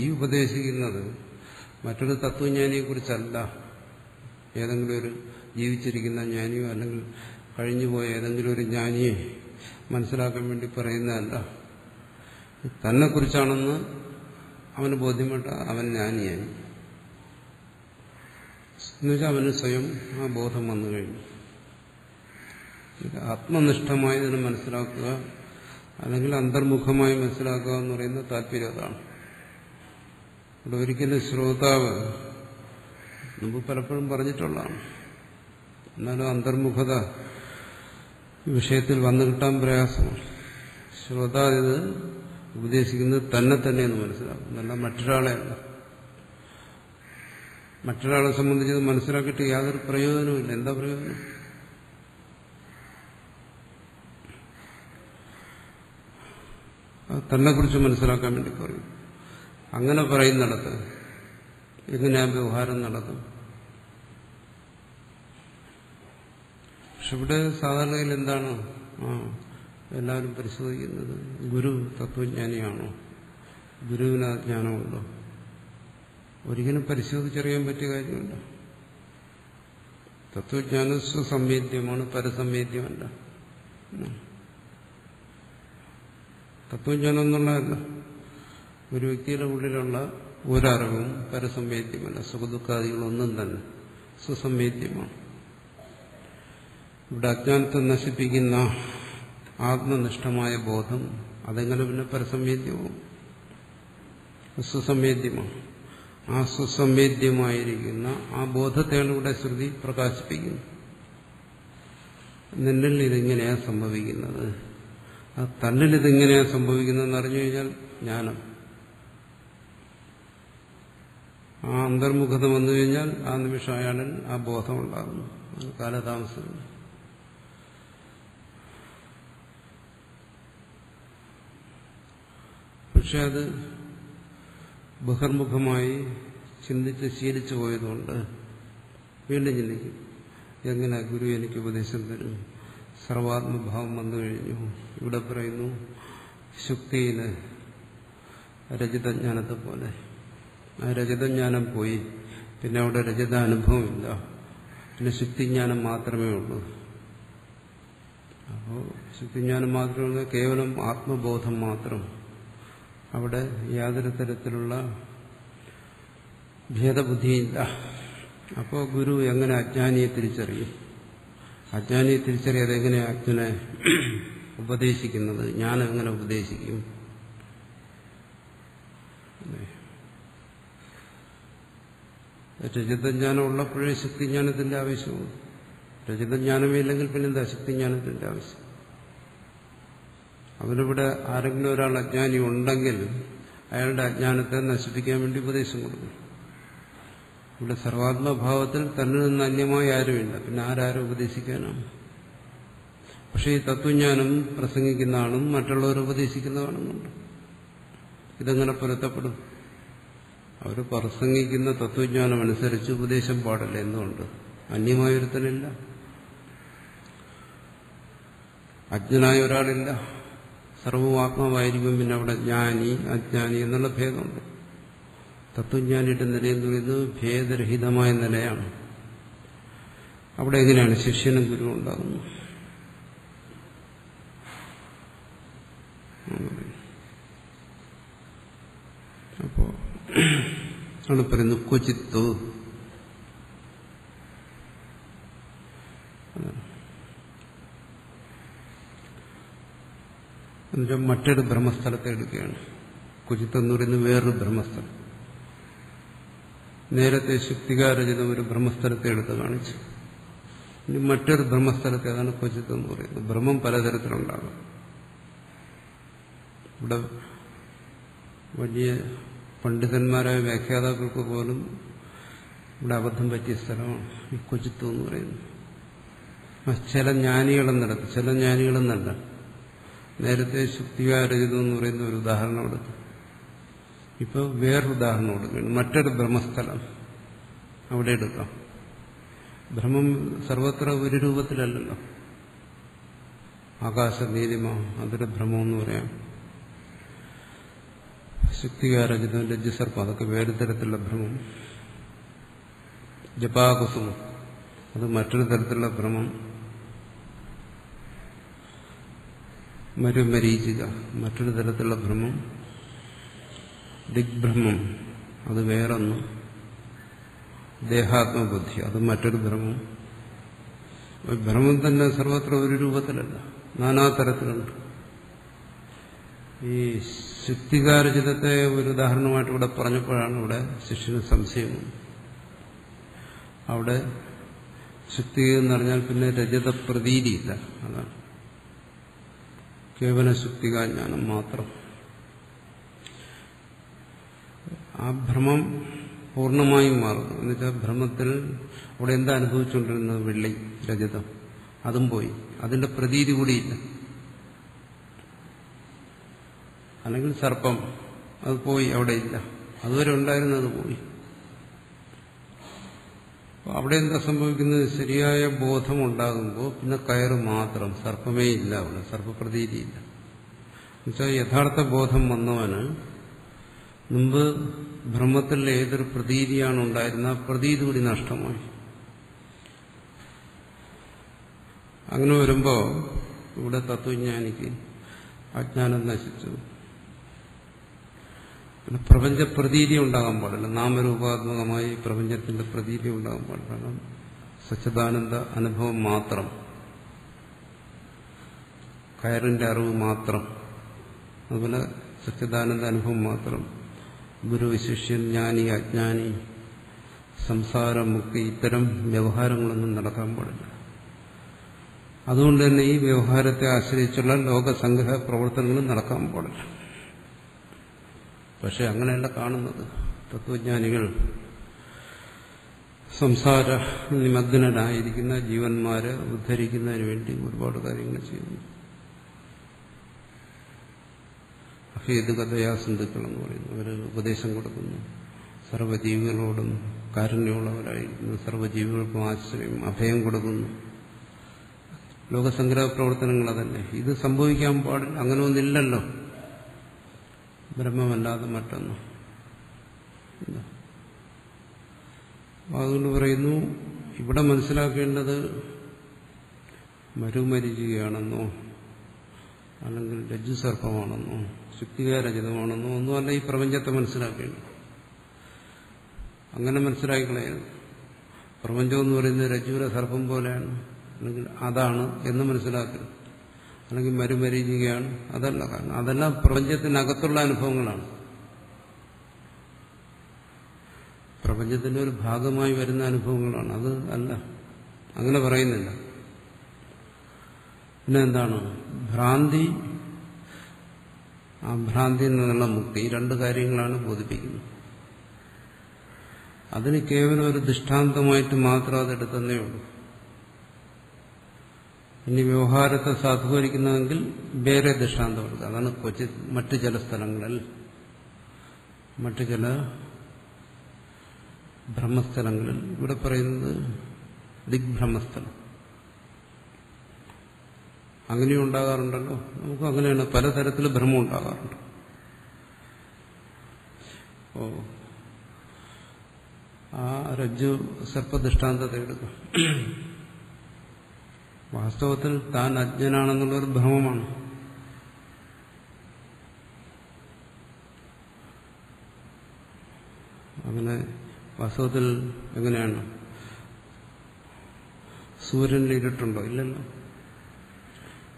ഈ ഉപദേശിക്കുന്നത് മറ്റൊരു തത്വജ്ഞാനിയെക്കുറിച്ചല്ല, ഏതെങ്കിലും ഒരു ജീവിച്ചിരിക്കുന്ന ജ്ഞാനിയോ അല്ലെങ്കിൽ കഴിഞ്ഞുപോയ ഏതെങ്കിലും ഒരു ജ്ഞാനിയെ മനസ്സിലാക്കാൻ വേണ്ടി പറയുന്നതല്ല. തന്നെക്കുറിച്ചാണെന്ന് അവന് ബോധ്യപ്പെട്ട അവൻ ജ്ഞാനിയായി. എന്നുവെച്ചാൽ അവന് സ്വയം ആ ബോധം വന്നു കഴിഞ്ഞു. ആത്മനിഷ്ഠമായി ഇതിനെ മനസ്സിലാക്കുക അല്ലെങ്കിൽ അന്തർമുഖമായി മനസ്സിലാക്കുക എന്ന് പറയുന്ന താല്പര്യം അതാണ്. ഇവിടെ ഒരിക്കലും ശ്രോതാവ് മുമ്പ് പലപ്പോഴും പറഞ്ഞിട്ടുള്ളതാണ്. എന്നാലും അന്തർമുഖത വിഷയത്തിൽ വന്നു കിട്ടാൻ പ്രയാസമാണ്. ശ്രോതാവ് ഇത് ഉപദേശിക്കുന്നത് തന്നെ എന്ന് മനസ്സിലാക്കും, എന്നല്ല മറ്റൊരാളെ അല്ല. മറ്റൊരാളെ സംബന്ധിച്ച് മനസ്സിലാക്കിയിട്ട് യാതൊരു പ്രയോജനവുമില്ല. എന്താ പ്രയോജനം? തന്നെക്കുറിച്ച് മനസ്സിലാക്കാൻ വേണ്ടി പറയും. അങ്ങനെ പറയുന്നിടത്ത് എങ്ങനെയാ വ്യവഹാരം നടക്കും? പക്ഷെ ഇവിടെ സാധാരണയിൽ എന്താണ് എല്ലാവരും പരിശോധിക്കുന്നത്? ഗുരു തത്വജ്ഞാനിയാണോ? ഗുരുവിന് ജ്ഞാനമുണ്ടോ? ഒരിക്കലും പരിശോധിച്ചറിയാൻ പറ്റിയ കാര്യമില്ല. തത്വജ്ഞാനം സ്വസംവേദ്യമാണ്, പരസംവേദ്യമല്ല. തത്വജ്ഞാനം എന്നുള്ളതല്ല, ഒരു വ്യക്തിയുടെ ഉള്ളിലുള്ള ഒരറിവും പരസംവേദ്യമല്ല. സുഖദുഃഖാദികളൊന്നും തന്നെ സ്വസംവേദ്യമാണ്. ഇവിടെ അജ്ഞാനത്തെ നശിപ്പിക്കുന്ന ആത്മനിഷ്ഠമായ ബോധം അതെങ്ങനെ പിന്നെ പരസംവേദ്യവും? സ്വസംവേദ്യമാണ്. ആ സ്വസംവേദ്യമായിരിക്കുന്ന ആ ബോധത്തെയാണ് ഇവിടെ ശ്രുതി പ്രകാശിപ്പിക്കുന്നത്. നിന്നിൽ ഇതിങ്ങനെയാ സംഭവിക്കുന്നത്, തന്നിൽ ഇതിങ്ങനെയാ സംഭവിക്കുന്നതെന്ന് അറിഞ്ഞു കഴിഞ്ഞാൽ ജ്ഞാനം. ആ അന്തർമുഖത വന്നു കഴിഞ്ഞാൽ ആ നിമിഷം അയാളിൽ ആ ബോധം ഉണ്ടാകുന്നു. കാലതാമസമില്ല. പക്ഷെ അത് ബഹിർമുഖമായി ചിന്തിച്ച് ശീലിച്ചു പോയതുകൊണ്ട് വീണ്ടും ചിന്തിക്കും, എങ്ങനെ ഗുരു എനിക്ക് ഉപദേശം തരും? സർവാത്മഭാവം വന്നു കഴിഞ്ഞു. ഇവിടെ പറയുന്നു ശുക്തിയില് രജതജ്ഞാനത്തെ പോലെ ആ രജതജ്ഞാനം പോയി, പിന്നെ അവിടെ രജതാനുഭവമില്ല, പിന്നെ ശുക്തിജ്ഞാനം മാത്രമേ ഉള്ളൂ. അപ്പോൾ ശുക്തിജ്ഞാനം മാത്രമല്ല, കേവലം ആത്മബോധം മാത്രം. അവിടെ യാതൊരു തരത്തിലുള്ള ഭേദബുദ്ധിയില്ല. അപ്പോൾ ഗുരു എങ്ങനെ അജ്ഞാനിയെ തിരിച്ചറിയും? അജ്ഞാനിയെ തിരിച്ചറിയാതെ എങ്ങനെയാണ് അജ്ഞനെ ഉപദേശിക്കുന്നത്? ഞാൻ എങ്ങനെ ഉപദേശിക്കും? രജതജ്ഞാനം ഉള്ളപ്പോഴേ ശക്തിജ്ഞാനത്തിന്റെ ആവശ്യമുള്ളൂ. രജതജ്ഞാനമേ ഇല്ലെങ്കിൽ പിന്നെന്താ ശക്തിജ്ഞാനത്തിന്റെ ആവശ്യം? അവനിവിടെ ആരെങ്കിലും ഒരാൾ അജ്ഞാനി ഉണ്ടെങ്കിൽ അയാളുടെ അജ്ഞാനത്തെ നശിപ്പിക്കാൻ വേണ്ടി ഉപദേശം കൊടുക്കും. ഇവിടെ സർവാത്മഭാവത്തിൽ തന്നിൽ നിന്ന് അന്യമായി ആരുമില്ല, പിന്നെ ആരാരും ഉപദേശിക്കാനാണ്? പക്ഷെ ഈ തത്വജ്ഞാനം പ്രസംഗിക്കുന്ന ആളും മറ്റുള്ളവർ ഉപദേശിക്കുന്നതാണെന്നുണ്ട്. ഇതെങ്ങനെ പൊരുത്തപ്പെടും? അവർ പ്രസംഗിക്കുന്ന തത്വജ്ഞാനം അനുസരിച്ച് ഉപദേശം പാടില്ല. എന്തുകൊണ്ട്? അന്യമായൊരുത്തനില്ല, അജ്ഞനായ ഒരാളില്ല. സർവ്വം ആത്മാവായിരിക്കും. പിന്നെ അവിടെ ജ്ഞാനി അജ്ഞാനി എന്നുള്ള ഭേദമുണ്ട്. തത്വജ്ഞാനിയുടെ നിലയെന്ന് പറയുന്നത് ഭേദരഹിതമായ നിലയാണ്. അവിടെ എങ്ങനെയാണ് ശിഷ്യനും ഗുരു ഉണ്ടാകുന്നത്? അപ്പോ അവിടെ പറയുന്നു ക്വചിത്തു. എന്നുവെച്ചാൽ മറ്റൊരു ബ്രഹ്മസ്ഥലത്തെ എടുക്കുകയാണ്. ക്വചിത്ത് എന്ന് പറയുന്നത് വേറൊരു ബ്രഹ്മസ്ഥലം. നേരത്തെ ശുക്തികാരചിതം ഒരു ബ്രഹ്മസ്ഥലത്തെ എടുത്ത് കാണിച്ചു. ഇനി മറ്റൊരു ബ്രഹ്മസ്ഥലത്തെ, അതാണ് ക്വചിത്ത് എന്ന് പറയുന്നത്. ബ്രഹ്മം പലതരത്തിലുണ്ടാകും. ഇവിടെ വലിയ പണ്ഡിതന്മാരായ വ്യാഖ്യാതാക്കൾക്ക് പോലും ഇവിടെ അബദ്ധം പറ്റിയ സ്ഥലമാണ് ഈ ക്വചിത്വം എന്ന് പറയുന്നത്. ചില ജ്ഞാനികളെന്നിടത്ത്, ചില ജ്ഞാനികളെന്നല്ല, നേരത്തെ ശുക്തികാരചിതം എന്ന് പറയുന്ന ഒരു ഉദാഹരണം എടുത്തു. ഇപ്പോൾ വേറൊരു ഉദാഹരണം കൊടുക്കുകയാണ്. മറ്റൊരു ബ്രഹ്മസ്ഥലം അവിടെ എടുക്കാം. ബ്രഹ്മം സർവത്ര ഒരു രൂപത്തിലല്ലല്ലോ. ആകാശ നീലിമ, അതൊരു ബ്രഹ്മമെന്ന് പറയാം. ശുക്തികാരചിതം, രജ്ജുസർപ്പം, അതൊക്കെ വേറെ തരത്തിലുള്ള ഭ്രമം. ജപാകുസുമം, അത് മറ്റൊരു തരത്തിലുള്ള ഭ്രമം. മരുമരീചിക, മറ്റൊരു തരത്തിലുള്ള ഭ്രമം. ദിഗ്ഭ്രമം, അത് വേറൊന്ന്. ദേഹാത്മബുദ്ധി, അത് മറ്റൊരു ഭ്രമം. ഭ്രമം തന്നെ സർവത്ര ഒരു രൂപത്തിലല്ല, നാനാതരത്തിലുണ്ട്. ഈ ശുക്തികാരചിതത്തെ ഒരു ഉദാഹരണമായിട്ട് ഇവിടെ പറഞ്ഞപ്പോഴാണ് ഇവിടെ ശിഷ്യന് സംശയം. അവിടെ ശുക്തി എന്ന് പറഞ്ഞാൽ പിന്നെ രജത പ്രതീതിയില്ല, അതാണ് കേവല ശുക്തികാജ്ഞാനം മാത്രം. ആ ഭ്രമം പൂർണ്ണമായും മാറുന്നു. എന്നുവെച്ചാൽ ഭ്രമത്തിൽ അവിടെ എന്താ അനുഭവിച്ചുകൊണ്ടിരുന്നത്? വെള്ളി, രജതം, അതും പോയി. അതിന്റെ പ്രതീതി കൂടിയില്ല. അല്ലെങ്കിൽ സർപ്പം, അത് പോയി, അവിടെ ഇല്ല. അതുവരെ ഉണ്ടായിരുന്നത് പോയി. അവിടെ എന്താ സംഭവിക്കുന്നത്? ശരിയായ ബോധം ഉണ്ടാകുമ്പോൾ പിന്നെ കയറ് മാത്രം, സർപ്പമേ ഇല്ല അവിടെ, സർപ്പപ്രതീതിയില്ല. എന്നുവെച്ചാൽ യഥാർത്ഥ ബോധം വന്നവന് മുമ്പ് ബ്രഹ്മത്തിൽ ഏതൊരു പ്രതീതിയാണ് ഉണ്ടായിരുന്ന ആ പ്രതീതി കൂടി നഷ്ടമായി. അങ്ങനെ വരുമ്പോൾ ഇവിടെ തത്വജ്ഞാനിക്ക് അജ്ഞാനം നശിച്ചു. പിന്നെ പ്രപഞ്ച പ്രതീതി ഉണ്ടാകാൻ പാടില്ല. നാമരൂപാത്മകമായി പ്രപഞ്ചത്തിന്റെ പ്രതീതി ഉണ്ടാകാൻ പാടില്ല. സച്ചിദാനന്ദ അനുഭവം മാത്രം, കയറിന്റെ അറിവ് മാത്രം, അതുപോലെ സച്ചിദാനന്ദ അനുഭവം മാത്രം. ഗുരു, ശിഷ്യൻ, ജ്ഞാനി, അജ്ഞാനി, സംസാരം, മുക്തി, ഇത്തരം വ്യവഹാരങ്ങളൊന്നും നടക്കാൻ പാടില്ല. അതുകൊണ്ട് തന്നെ ഈ വ്യവഹാരത്തെ ആശ്രയിച്ചുള്ള ലോകസംഗ്രഹ പ്രവർത്തനങ്ങളും നടക്കാൻ പാടില്ല. പക്ഷെ അങ്ങനെയല്ല കാണുന്നത്. തത്വജ്ഞാനികൾ സംസാര നിമഗ്നനായിരിക്കുന്ന ജീവന്മാരെ ഉദ്ധരിക്കുന്നതിന് വേണ്ടി ഒരുപാട് കാര്യങ്ങൾ ചെയ്യുന്നു. അഹേതുകതയാ സിന്ധുക്കൾ എന്ന് പറയുന്നു. അവർ ഉപദേശം കൊടുക്കുന്നു. സർവ്വജീവികളോടും കാരുണ്യമുള്ളവരായിരിക്കുന്നു. സർവ്വജീവികൾക്കും ആശ്രയം, അഭയം കൊടുക്കുന്നു. ലോകസംഗ്രഹ പ്രവർത്തനങ്ങൾ അതല്ലേ. ഇത് സംഭവിക്കാൻ പാടില്ല. അങ്ങനെ ഒന്നില്ലല്ലോ ബ്രഹ്മമല്ലാതെ മറ്റൊന്നും. അതുകൊണ്ട് പറയുന്നു, ഇവിടെ മനസ്സിലാക്കേണ്ടത് മരുമരിചികയാണെന്നോ അല്ലെങ്കിൽ രജ്ജുസർപ്പമാണെന്നോ ശുക്തികാരചിതമാണെന്നോ ഒന്നുമല്ല ഈ പ്രപഞ്ചത്തെ മനസ്സിലാക്കേണ്ടത്. അങ്ങനെ മനസ്സിലാക്കിക്കളയരുത്. പ്രപഞ്ചം എന്ന് പറയുന്നത് രജ്ജുവിലെ സർപ്പം പോലെയാണ്, അല്ലെങ്കിൽ അതാണ് എന്ന് മനസ്സിലാക്കരുത്. അല്ലെങ്കിൽ മരുമരീചികയാണ്, അതല്ല. കാരണം അതെല്ലാം പ്രപഞ്ചത്തിനകത്തുള്ള അനുഭവങ്ങളാണ്. പ്രപഞ്ചത്തിന്റെ ഒരു ഭാഗമായി വരുന്ന അനുഭവങ്ങളാണ്. അത് അല്ല, അങ്ങനെ പറയുന്നില്ല. പിന്നെ എന്താണ് ഭ്രാന്തി? ആ ഭ്രാന്തിയിൽ നിന്നുള്ള മുക്തി, ഈ രണ്ട് കാര്യങ്ങളാണ് ബോധിപ്പിക്കുന്നത്. അതിന് കേവലം ഒരു ദൃഷ്ടാന്തമായിട്ട് മാത്രം അതെടുത്തന്നേ ഉള്ളൂ. ഇനി വ്യവഹാരത്തെ സാധൂകരിക്കുന്നതെങ്കിൽ വേറെ ദൃഷ്ടാന്തം എടുക്കുക. അതാണ് മറ്റു ചില സ്ഥലങ്ങളിൽ, മറ്റു ചില ബ്രഹ്മസ്ഥലങ്ങളിൽ. ഇവിടെ പറയുന്നത് ദിഗ്ബ്രഹ്മസ്ഥലം. അങ്ങനെയും ഉണ്ടാകാറുണ്ടല്ലോ. നമുക്ക് അങ്ങനെയാണ്, പലതരത്തിൽ ഭ്രമം ഉണ്ടാകാറുണ്ട്. ആ രജ്ജു സർപ്പദൃഷ്ടാന്തത്തെ എടുക്കും. വാസ്തവത്തിൽ താൻ അജ്ഞനാണെന്നുള്ളൊരു ഭ്രമമാണ്. അങ്ങനെ വാസ്തവത്തിൽ എങ്ങനെയാണ്? സൂര്യനിൽ ഇരുട്ടുണ്ടോ? ഇല്ലല്ലോ.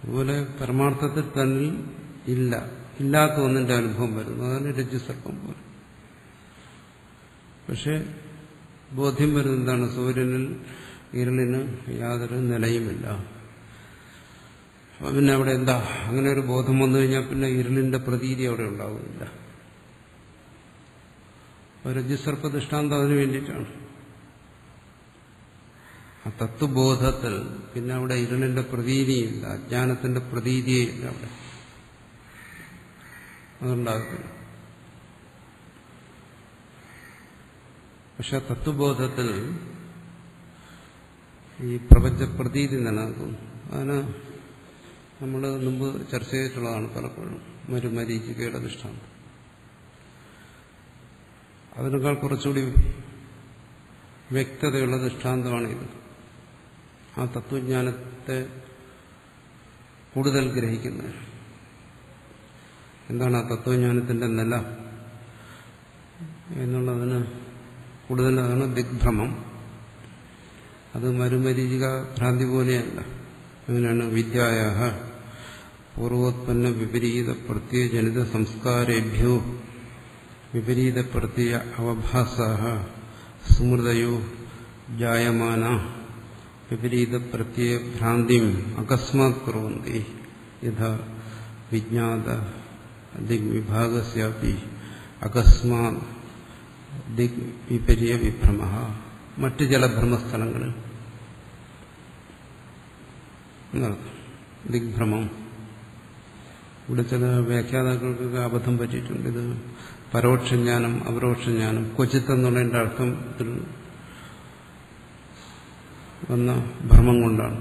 അതുപോലെ പരമാർത്ഥത്തിൽ തന്നിൽ ഇല്ല, ഇല്ലാത്ത ഒന്നിന്റെ അനുഭവം വരുന്നു. അതാണ് രജ്ജുസർപ്പം പോലെ. പക്ഷെ ബോധ്യം വരുന്നത് എന്താണ്? സൂര്യനിൽ ഇരുളിന് യാതൊരു നിലയുമില്ല. പിന്നെ അവിടെ എന്താ? അങ്ങനെ ഒരു ബോധം വന്നു കഴിഞ്ഞാൽ പിന്നെ ഇരുളിന്റെ പ്രതീതി അവിടെ ഉണ്ടാവുന്നില്ല. രജ്ജുസർപ്പ ദൃഷ്ടാന്തം അതിനു വേണ്ടിയിട്ടാണ്. ആ തത്വബോധത്തിൽ പിന്നെ അവിടെ ഇരുളിന്റെ പ്രതീതിയില്ല, അജ്ഞാനത്തിന്റെ പ്രതീതിയില്ല. അവിടെ അതുണ്ടാകത്തില്ല. പക്ഷെ തത്വബോധത്തിൽ ഈ പ്രപഞ്ച പ്രതീതി നിലനിൽക്കുന്നു. അതിന് നമ്മൾ മുമ്പ് ചർച്ച ചെയ്തിട്ടുള്ളതാണ് പലപ്പോഴും. മരുമരീചികയുടെ ദൃഷ്ടാന്തം അതിനേക്കാൾ കുറച്ചുകൂടി വ്യക്തതയുള്ള ദൃഷ്ടാന്തമാണിത്. ആ തത്വജ്ഞാനത്തെ കൂടുതൽ ഗ്രഹിക്കുന്നത്. എന്താണ് ആ തത്വജ്ഞാനത്തിന്റെ നില എന്നുള്ളതിന് കൂടുതലാണ് ദിഗ്ഭ്രമം. അത് മരുമരീചിക ഭ്രാന്തി പോലെയല്ല. അങ്ങനെയാണ് വിദ്യായാഹ പൂർവോത്പന്ന വിപരീത പ്രത്യയജനിത സംസ്കാരേഭ്യോ വിപരീത പ്രത്യയ അവഭാസാഹ സ്മൃതയോ ജായമാന വിപരീത പ്രത്യയ ഭ്രാന്തിം അകസ്മാത് കുർവന്തി യഥാ വിജ്ഞാത ദിഗ്വിഭാഗസ്യാപി അകസ്മാത് ദിഗ്വിപര്യ വിഭ്രമഃ. മറ്റ് ചില ഭ്രമസ്ഥലങ്ങളിൽ ദിഗ്ഭ്രമം. ഇവിടെ ചില വ്യാഖ്യാതാക്കൾക്കൊക്കെ അബദ്ധം പറ്റിയിട്ടുണ്ട്. ഇത് പരോക്ഷജ്ഞാനം അപരോക്ഷജ്ഞാനം ക്വചിത്തെന്നുള്ളതിന്റെ അർത്ഥത്തിൽ വന്ന ഭ്രമം കൊണ്ടാണ്.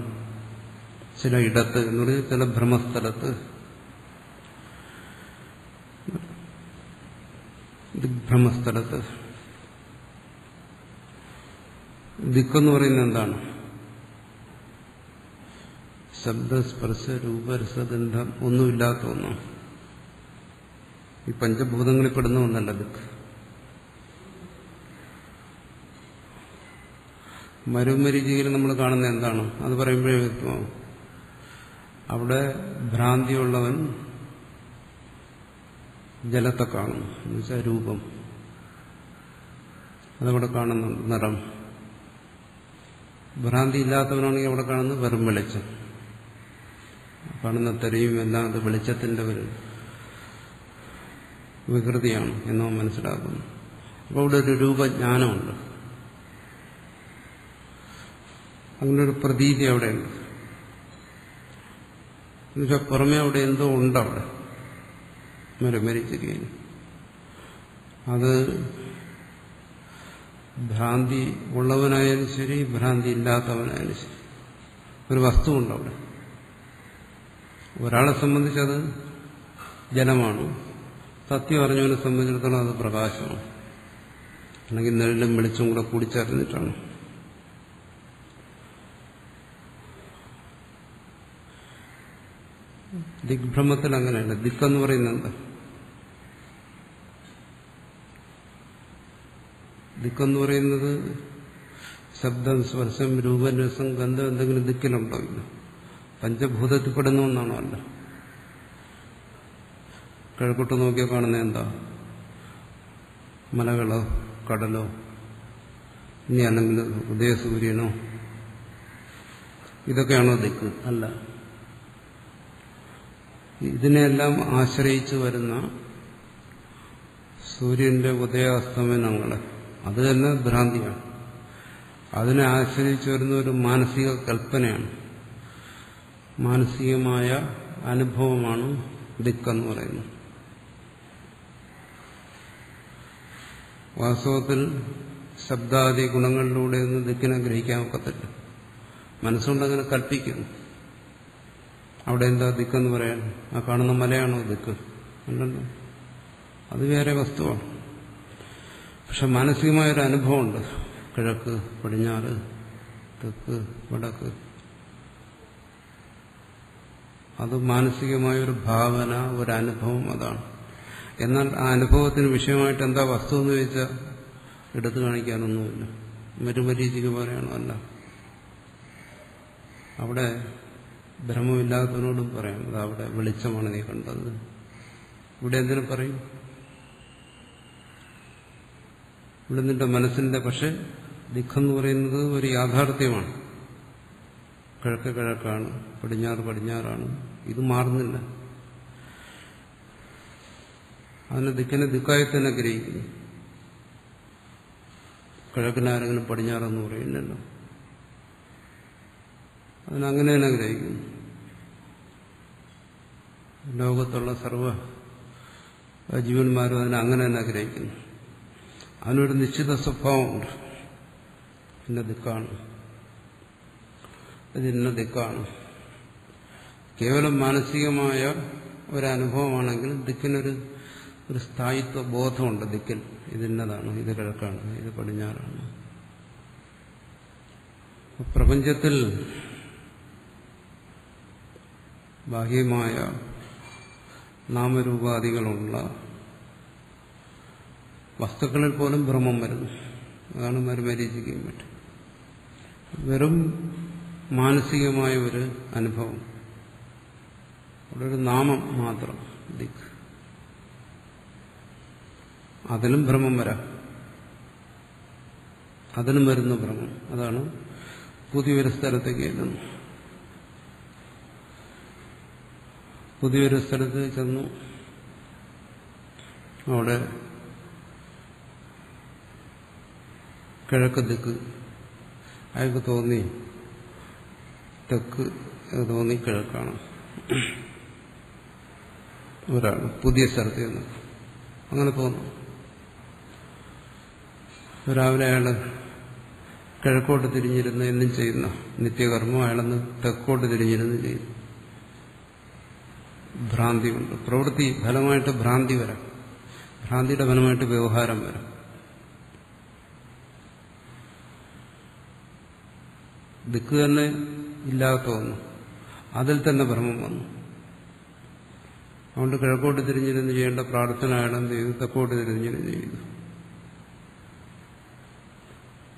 ചില ഇടത്ത് എന്ന് പറഞ്ഞാൽ ചില ഭ്രമസ്ഥലത്ത് ദിഗ്ഭ്രമസ്ഥലത്ത്. ദിക്കെന്ന് പറയുന്നത് എന്താണ്? ശബ്ദസ്പർശ രൂപരസഗന്ധം ഒന്നുമില്ലാത്ത ഒന്നാണ്. ഈ പഞ്ചഭൂതങ്ങളിൽ പെടുന്ന ഒന്നല്ല ദിക്ക്. മരുമരീചികയിൽ നമ്മൾ കാണുന്ന എന്താണ്? അത് പറയുമ്പോഴേ വ്യക്തമാവും. അവിടെ ഭ്രാന്തിയുള്ളവൻ ജലത്തെ കാണുന്നു, എന്നുവെച്ചാൽ രൂപം അതവിടെ കാണുന്നുണ്ട്, നിറം. ഭ്രാന്തി ഇല്ലാത്തവനാണെങ്കിൽ അവിടെ കാണുന്നത് വെറും വെളിച്ചം. കാണുന്ന തെരയും എല്ലാം അത് വെളിച്ചത്തിന്റെ ഒരു വികൃതിയാണ് എന്നോ മനസ്സിലാക്കുന്നു. അപ്പോൾ അവിടെ ഒരു രൂപജ്ഞാനമുണ്ട്, അങ്ങനൊരു പ്രതീതി അവിടെയുണ്ട്. എന്നുവെച്ചാൽ പുറമേ അവിടെ എന്തോ ഉണ്ടവിടെ മരിച്ചിരിക്കുന്നു. അത് ഭ്രാന്തി ഉള്ളവനായാലും ശരി ഭ്രാന്തി ഇല്ലാത്തവനായാലും ശരി ഒരു വസ്തുവുണ്ടവിടെ. ഒരാളെ സംബന്ധിച്ചത് ജലമാണ്, സത്യം അറിഞ്ഞവനെ സംബന്ധിച്ചിടത്തോളം അത് പ്രകാശമാണ്. അല്ലെങ്കിൽ നെല്ലും വെളിച്ചവും കൂടെ കൂടിച്ചേർന്നിട്ടാണ്. ദിഗ്ഭ്രമത്തിൽ അങ്ങനെയല്ല. ദിക്കെന്ന് പറയുന്നത് എന്താ? ദിക്കെന്ന് പറയുന്നത് ശബ്ദം, സ്പർശം, രൂപം, രസം, ഗന്ധം എന്തെങ്കിലും ദിക്കിലുണ്ടോ? ഇല്ല. പഞ്ചഭൂതത്തിൽപ്പെടുന്ന ഒന്നാണോ? അല്ല. കിഴക്കോട്ട് നോക്കിയാൽ കാണുന്നത് എന്താ? മലകളോ കടലോ ഇനി അല്ലെങ്കിൽ ഉദയസൂര്യനോ? ഇതൊക്കെയാണോ ദിക്ക്? അല്ല. ഇതിനെല്ലാം ആശ്രയിച്ചു വരുന്ന സൂര്യന്റെ ഉദയാസ്തമനങ്ങളെ, അത് തന്നെ ഭ്രാന്തിയാണ്. അതിനെ ആശ്രയിച്ചു വരുന്ന ഒരു മാനസിക കൽപ്പനയാണ്, മാനസികമായ അനുഭവമാണ് ദിക്കെന്ന് പറയുന്നത്. വാസ്തവത്തിൽ ശബ്ദാദി ഗുണങ്ങളിലൂടെ ഒന്നും ദിക്കിനെ ഗ്രഹിക്കാൻ ഒക്കത്തില്ല. മനസ്സുകൊണ്ടങ്ങനെ കൽപ്പിക്കുന്നു. അവിടെ എന്താ ദിക്കെന്ന് പറയാൻ? ആ കാണുന്ന മലയാണോ ദിക്ക്? അല്ലല്ലോ, അത് വേറെ വസ്തുവാണ്. പക്ഷെ മാനസികമായൊരു അനുഭവമുണ്ട്. കിഴക്ക്, പടിഞ്ഞാറ്, തെക്ക്, വടക്ക്. അത് മാനസികമായൊരു ഭാവന, ഒരനുഭവം, അതാണ്. എന്നാൽ ആ അനുഭവത്തിന് വിഷയമായിട്ട് എന്താ വസ്തു എന്ന് ചോദിച്ചാൽ എടുത്തു കാണിക്കാനൊന്നുമില്ല. മരുമരീചിക പോലെയാണോ? അല്ല. അവിടെ ഭ്രമമില്ലാത്തവനോടും പറയാം, അത് അവിടെ വെളിച്ചമാണ് നീ കണ്ടത്, ഇവിടെ എന്തിനും പറയും? ഇവിടെ നിന്റെ മനസ്സിന്റെ പക്ഷെ ദിക്കെന്ന് പറയുന്നത് ഒരു യാഥാർത്ഥ്യമാണ്. കിഴക്ക് കിഴക്കാണ്, പടിഞ്ഞാറ് പടിഞ്ഞാറാണ്. ഇത് മാറുന്നില്ല. അതിനെ ദിക്കിനെ ദിക്കായി തന്നെ ഗ്രഹിക്കുന്നു. കിഴക്കിനാരെങ്കിലും പടിഞ്ഞാറെന്ന് പറയുന്നില്ലല്ലോ. അതിനങ്ങനെ തന്നെ ഗ്രഹിക്കുന്നു. ലോകത്തുള്ള സർവ്വ ജീവന്മാരും അതിനെ അങ്ങനെ തന്നെ ഗ്രഹിക്കുന്നു. അതിനൊരു നിശ്ചിത സ്വഭാവമുണ്ട്. ഇന്ന ദിക്കാണ്, ഇത് ഇന്ന ദിക്കാണ്. കേവലം മാനസികമായ ഒരനുഭവമാണെങ്കിൽ ദിക്കിനൊരു സ്ഥായിത്വ ബോധമുണ്ട്. ദിക്കിൽ ഇതിന്നതാണ്, ഇത് കിഴക്കാണ്, ഇത് പടിഞ്ഞാറാണ്. പ്രപഞ്ചത്തിൽ ബാഹ്യമായ നാമരൂപാദികളുള്ള വസ്തുക്കളിൽ പോലും ഭ്രമം വരുന്നു. അതാണ് മരുമരീചിക്കുകയും പറ്റും. വെറും മാനസികമായ ഒരു അനുഭവം, അവിടെ ഒരു നാമം മാത്രം ദിക്ക്, അതിലും ഭ്രമം വരാം. അതിനും വരുന്ന ഭ്രമം. അതാണ് പുതിയൊരു സ്ഥലത്തേക്ക് എത്തുന്നു. പുതിയൊരു സ്ഥലത്ത് ചെന്നു, അവിടെ കിഴക്ക് ദിക്ക് അയാൾക്ക് തോന്നി, തെക്ക് തോന്നി കിഴക്കാണ്. ഒരാൾ പുതിയ സ്ഥലത്ത് ചെന്നു അങ്ങനെ തോന്നും. രാവിലെ അയാൾ കിഴക്കോട്ട് തിരിഞ്ഞിരുന്ന് എന്നും ചെയ്യുന്ന നിത്യകർമ്മം അയാളെന്ന് തെക്കോട്ട് തിരിഞ്ഞിരുന്ന് ചെയ്യുന്നു. ഭ്രാന്തിയുണ്ട്. പ്രവൃത്തി ഫലമായിട്ട് ഭ്രാന്തി വരാം, ഭ്രാന്തിയുടെ ഫലമായിട്ട് വ്യവഹാരം വരാം. ദിക്ക് തന്നെ ഇല്ലാത്ത വന്നു, അതിൽ തന്നെ ഭ്രമം വന്നു. അതുകൊണ്ട് കിഴക്കോട്ട് തിരിഞ്ഞിരുന്ന് ചെയ്യേണ്ട പ്രാർത്ഥന അയാളെന്ത് ചെയ്തു, തെക്കോട്ട് തിരിഞ്ഞിരുന്ന് ചെയ്തു.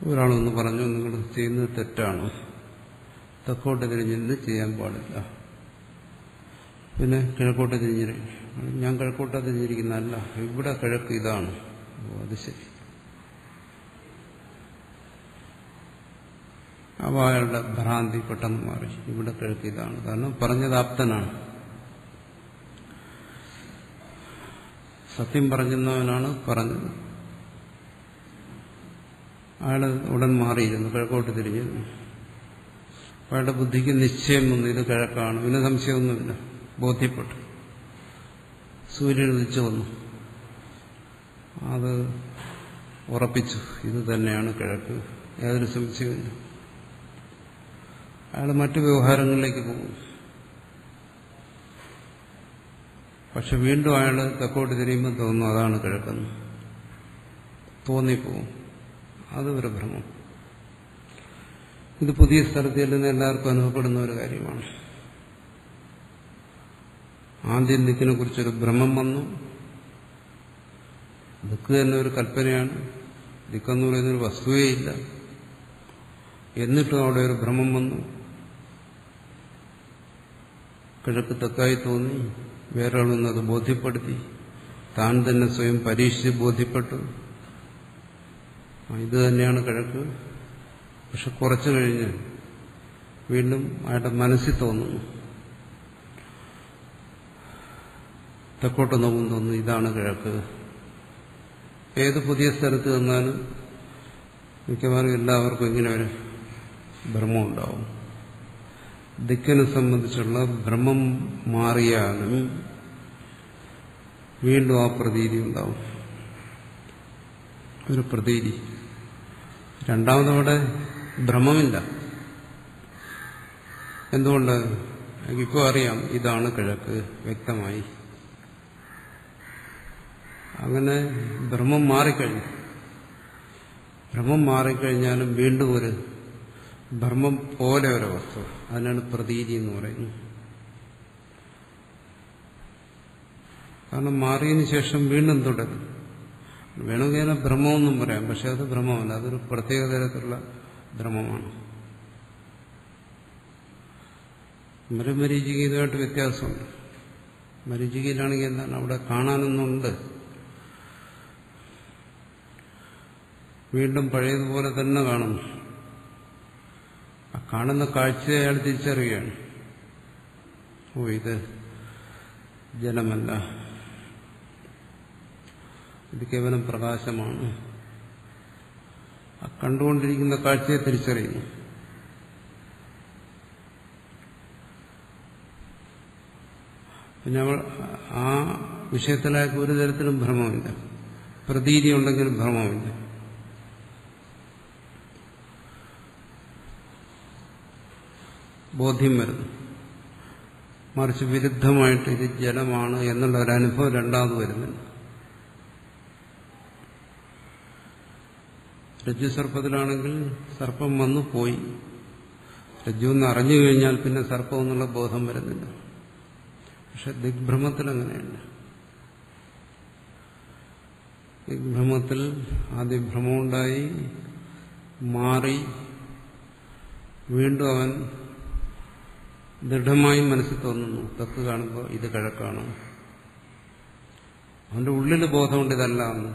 ഒരാളൊന്ന് പറഞ്ഞു, നിങ്ങൾ ചെയ്യുന്നത് തെറ്റാണ്, തെക്കോട്ട് തിരിഞ്ഞിരുന്ന് ചെയ്യാൻ പാടില്ല. പിന്നെ കിഴക്കോട്ട് തിരിഞ്ഞിരിക്കും. ഞാൻ കിഴക്കോട്ട് തിരിഞ്ഞിരിക്കുന്നതല്ല, ഇവിടെ കിഴക്ക് ഇതാണ്. അത് ശരി. അപ്പോൾ അയാളുടെ ഭ്രാന്തി പെട്ടെന്ന് മാറി. ഇവിടെ കിഴക്ക് ഇതാണ്. കാരണം പറഞ്ഞത് ആപ്തനാണ്, സത്യം പറഞ്ഞവനാണ് പറഞ്ഞത്. അയാൾ ഉടൻ മാറിയിരുന്നു, കിഴക്കോട്ട് തിരിഞ്ഞിരുന്നു. അയാളുടെ ബുദ്ധിക്ക് നിശ്ചയം വന്നു, ഇത് കിഴക്കാണ്. പിന്നെ സംശയമൊന്നുമില്ല, ബോധ്യപ്പെട്ടു. സൂര്യൻ ഉദിച്ചു വന്നു, അത് ഉറപ്പിച്ചു, ഇത് തന്നെയാണ് കിഴക്ക്. യാതൊരു സംശയമില്ല. അയാൾ മറ്റു വ്യവഹാരങ്ങളിലേക്ക് പോകും. പക്ഷെ വീണ്ടും അയാൾ തെക്കോട്ട് തിരിയുമ്പോൾ തോന്നുന്നു അതാണ് കിഴക്കെന്ന് തോന്നിപ്പോവും. അത് ഒരു ഭ്രമം. ഇത് പുതിയ സ്ഥലത്ത് ചെല്ലുന്ന എല്ലാവർക്കും അനുഭവപ്പെടുന്ന ഒരു കാര്യമാണ്. ആദ്യം ദിക്കിനെ കുറിച്ചൊരു ഭ്രമം വന്നു. ദിക്ക് തന്നെ ഒരു കൽപ്പനയാണ്, ദിക്കെന്ന് പറയുന്നൊരു വസ്തുവേ ഇല്ല. എന്നിട്ടും അവിടെ ഒരു ഭ്രമം വന്നു. കിഴക്ക് തെക്കായി തോന്നി, വേറൊരാളൊന്നത് ബോധ്യപ്പെടുത്തി, താൻ തന്നെ സ്വയം പരീക്ഷിച്ച് ബോധ്യപ്പെട്ടു, ഇത് തന്നെയാണ് കിഴക്ക്. പക്ഷെ കുറച്ചു കഴിഞ്ഞ് വീണ്ടും അയാളുടെ മനസ്സിൽ തോന്നുന്നു, തെക്കോട്ട് നോക്കും, തോന്നുന്നു ഇതാണ് കിഴക്ക്. ഏത് പുതിയ സ്ഥലത്ത് നിന്നാലും മിക്കവാറും എല്ലാവർക്കും ഇങ്ങനെ ഒരു ഭ്രമം ഉണ്ടാവും. ദിക്കിനെ സംബന്ധിച്ചുള്ള ഭ്രമം മാറിയാലും വീണ്ടും ആ പ്രതീതി ഉണ്ടാവും, ഒരു പ്രതീതി. രണ്ടാമതവിടെ ഭ്രമമില്ല. എന്തുകൊണ്ട്? എനിക്കിപ്പോൾ അറിയാം ഇതാണ് കിഴക്ക്, വ്യക്തമായി. അങ്ങനെ ഭ്രമം മാറിക്കഴിഞ്ഞു. ഭ്രമം മാറിക്കഴിഞ്ഞാലും വീണ്ടും ഒരു ഭ്രമം പോലെ ഒരു വസ്തു, അതിനാണ് പ്രതീതി എന്ന് പറയുന്നത്. കാരണം മാറിയതിനു ശേഷം വീണ്ടും തുടരും. വേണമെങ്കിൽ ഭ്രമമൊന്നും പറയാം, പക്ഷെ അത് ഭ്രമമല്ല, അതൊരു പ്രത്യേക തരത്തിലുള്ള ഭ്രമമാണ്. മരുമരീചിക്ക് ഇതുമായിട്ട് വ്യത്യാസമുണ്ട്. മരീചികയിലാണെങ്കിൽ എന്താണ് അവിടെ കാണാനൊന്നുണ്ട്. വീണ്ടും പഴയതുപോലെ തന്നെ കാണുന്നു. ആ കാണുന്ന കാഴ്ചയെ അയാൾ തിരിച്ചറിയുകയാണ്. ഓ, ഇത് ജലമല്ല, ഇത് കേവലം പ്രകാശമാണ്. ആ കണ്ടുകൊണ്ടിരിക്കുന്ന കാഴ്ചയെ തിരിച്ചറിയുന്നു. പിന്നെ അവൾ ആ വിഷയത്തിലായ ഒരു തരത്തിലും ഭ്രമമില്ല. പ്രതീതി ഉണ്ടെങ്കിലും ഭ്രമമില്ല. ബോധ്യം വരുന്നു. മറിച്ച് വിരുദ്ധമായിട്ട് ഇത് ജലമാണ് എന്നുള്ള ഒരനുഭവം രണ്ടാമത് വരുന്നുണ്ട്. രജ്ജു സർപ്പത്തിലാണെങ്കിൽ സർപ്പം വന്നു പോയി. രജ്ജു എന്ന് അറിഞ്ഞു കഴിഞ്ഞാൽ പിന്നെ സർപ്പം എന്നുള്ള ബോധം വരുന്നില്ല. പക്ഷെ ദിഗ്ഭ്രമത്തിൽ അങ്ങനെയല്ല. ദിഗ്ഭ്രമത്തിൽ ആദ്യം ഭ്രമമുണ്ടായി, മാറി, വീണ്ടും അവൻ ദൃഢമായി മനസ്സിൽ തോന്നുന്നു. തെക്ക് കാണുമ്പോൾ ഇത് കിഴക്കാണ്. അവന്റെ ഉള്ളിൽ ബോധമുണ്ട് ഇതല്ല എന്ന്.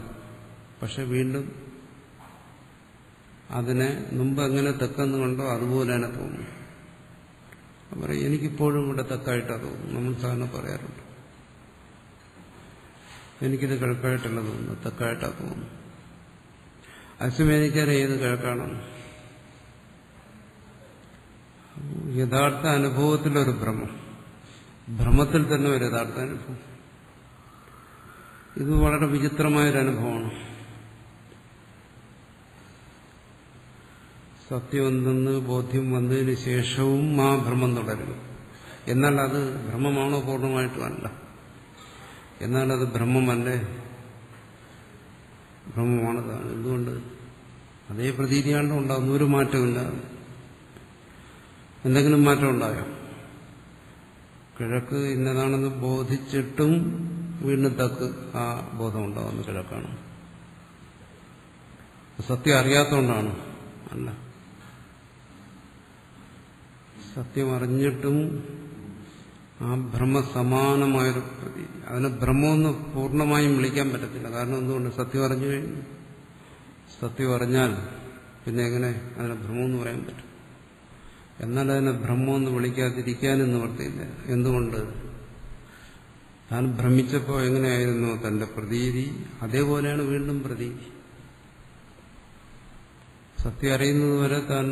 പക്ഷെ വീണ്ടും അതിനെ മുമ്പ് എങ്ങനെ തെക്കെന്ന് കണ്ടോ അതുപോലെ തന്നെ തോന്നുന്നു. പറയും എനിക്കിപ്പോഴും ഇവിടെ തെക്കായിട്ടാണ് തോന്നുന്നു. നമ്മൾ സാധാരണ പറയാറുണ്ട്, എനിക്കിത് കിഴക്കായിട്ടല്ല തോന്നുന്നു, തെക്കായിട്ടാണ് തോന്നുന്നു. അച്ഛൻ എനിക്കറിയാം ഏത് കിഴക്കാണെന്ന്. യഥാർത്ഥ അനുഭവത്തിലൊരു ഭ്രമം, ഭ്രമത്തിൽ തന്നെ ഒരു യഥാർത്ഥ അനുഭവം. ഇത് വളരെ വിചിത്രമായൊരനുഭവമാണ്. സത്യം എന്തെന്ന് ബോധ്യം വന്നതിന് ശേഷവും ആ ഭ്രമം തുടരുന്നു. എന്നാൽ അത് ഭ്രമമാണോ? പൂർണ്ണമായിട്ടും അല്ല. എന്നാൽ അത് ഭ്രമമല്ലേ? ഭ്രമമാണതാണ്. എന്തുകൊണ്ട്? അതേ പ്രതീതിയാണ്ടോ ഉണ്ടാകുന്നു, ഒരു മാറ്റമില്ല. എന്തെങ്കിലും മാറ്റം ഉണ്ടായോ? കിഴക്ക് ഇന്നതാണെന്ന് ബോധിച്ചിട്ടും വീണ്ടും തക്ക് ആ ബോധം ഉണ്ടാകുന്ന കിഴക്കാണ്. സത്യം അറിയാത്തതുകൊണ്ടാണ്? അല്ല. സത്യം അറിഞ്ഞിട്ടും ആ ഭ്രമസമാനമായൊരു പ്രതീതി. അതിനെ ഭ്രമമെന്ന് പൂർണ്ണമായും വിളിക്കാൻ പറ്റത്തില്ല. കാരണം എന്തുകൊണ്ട്? സത്യം അറിഞ്ഞു കഴിഞ്ഞു. സത്യം അറിഞ്ഞാൽ പിന്നെ എങ്ങനെ അതിനെ ഭ്രമമെന്ന് പറയാൻ പറ്റും? എന്നാൽ അതിനെ ഭ്രമമെന്ന് വിളിക്കാതിരിക്കാനും നിവർത്തിയില്ല. എന്തുകൊണ്ട്? താൻ ഭ്രമിച്ചപ്പോൾ എങ്ങനെയായിരുന്നു തന്റെ പ്രതീതി, അതേപോലെയാണ് വീണ്ടും പ്രതീതി. സത്യം അറിയുന്നതുവരെ താൻ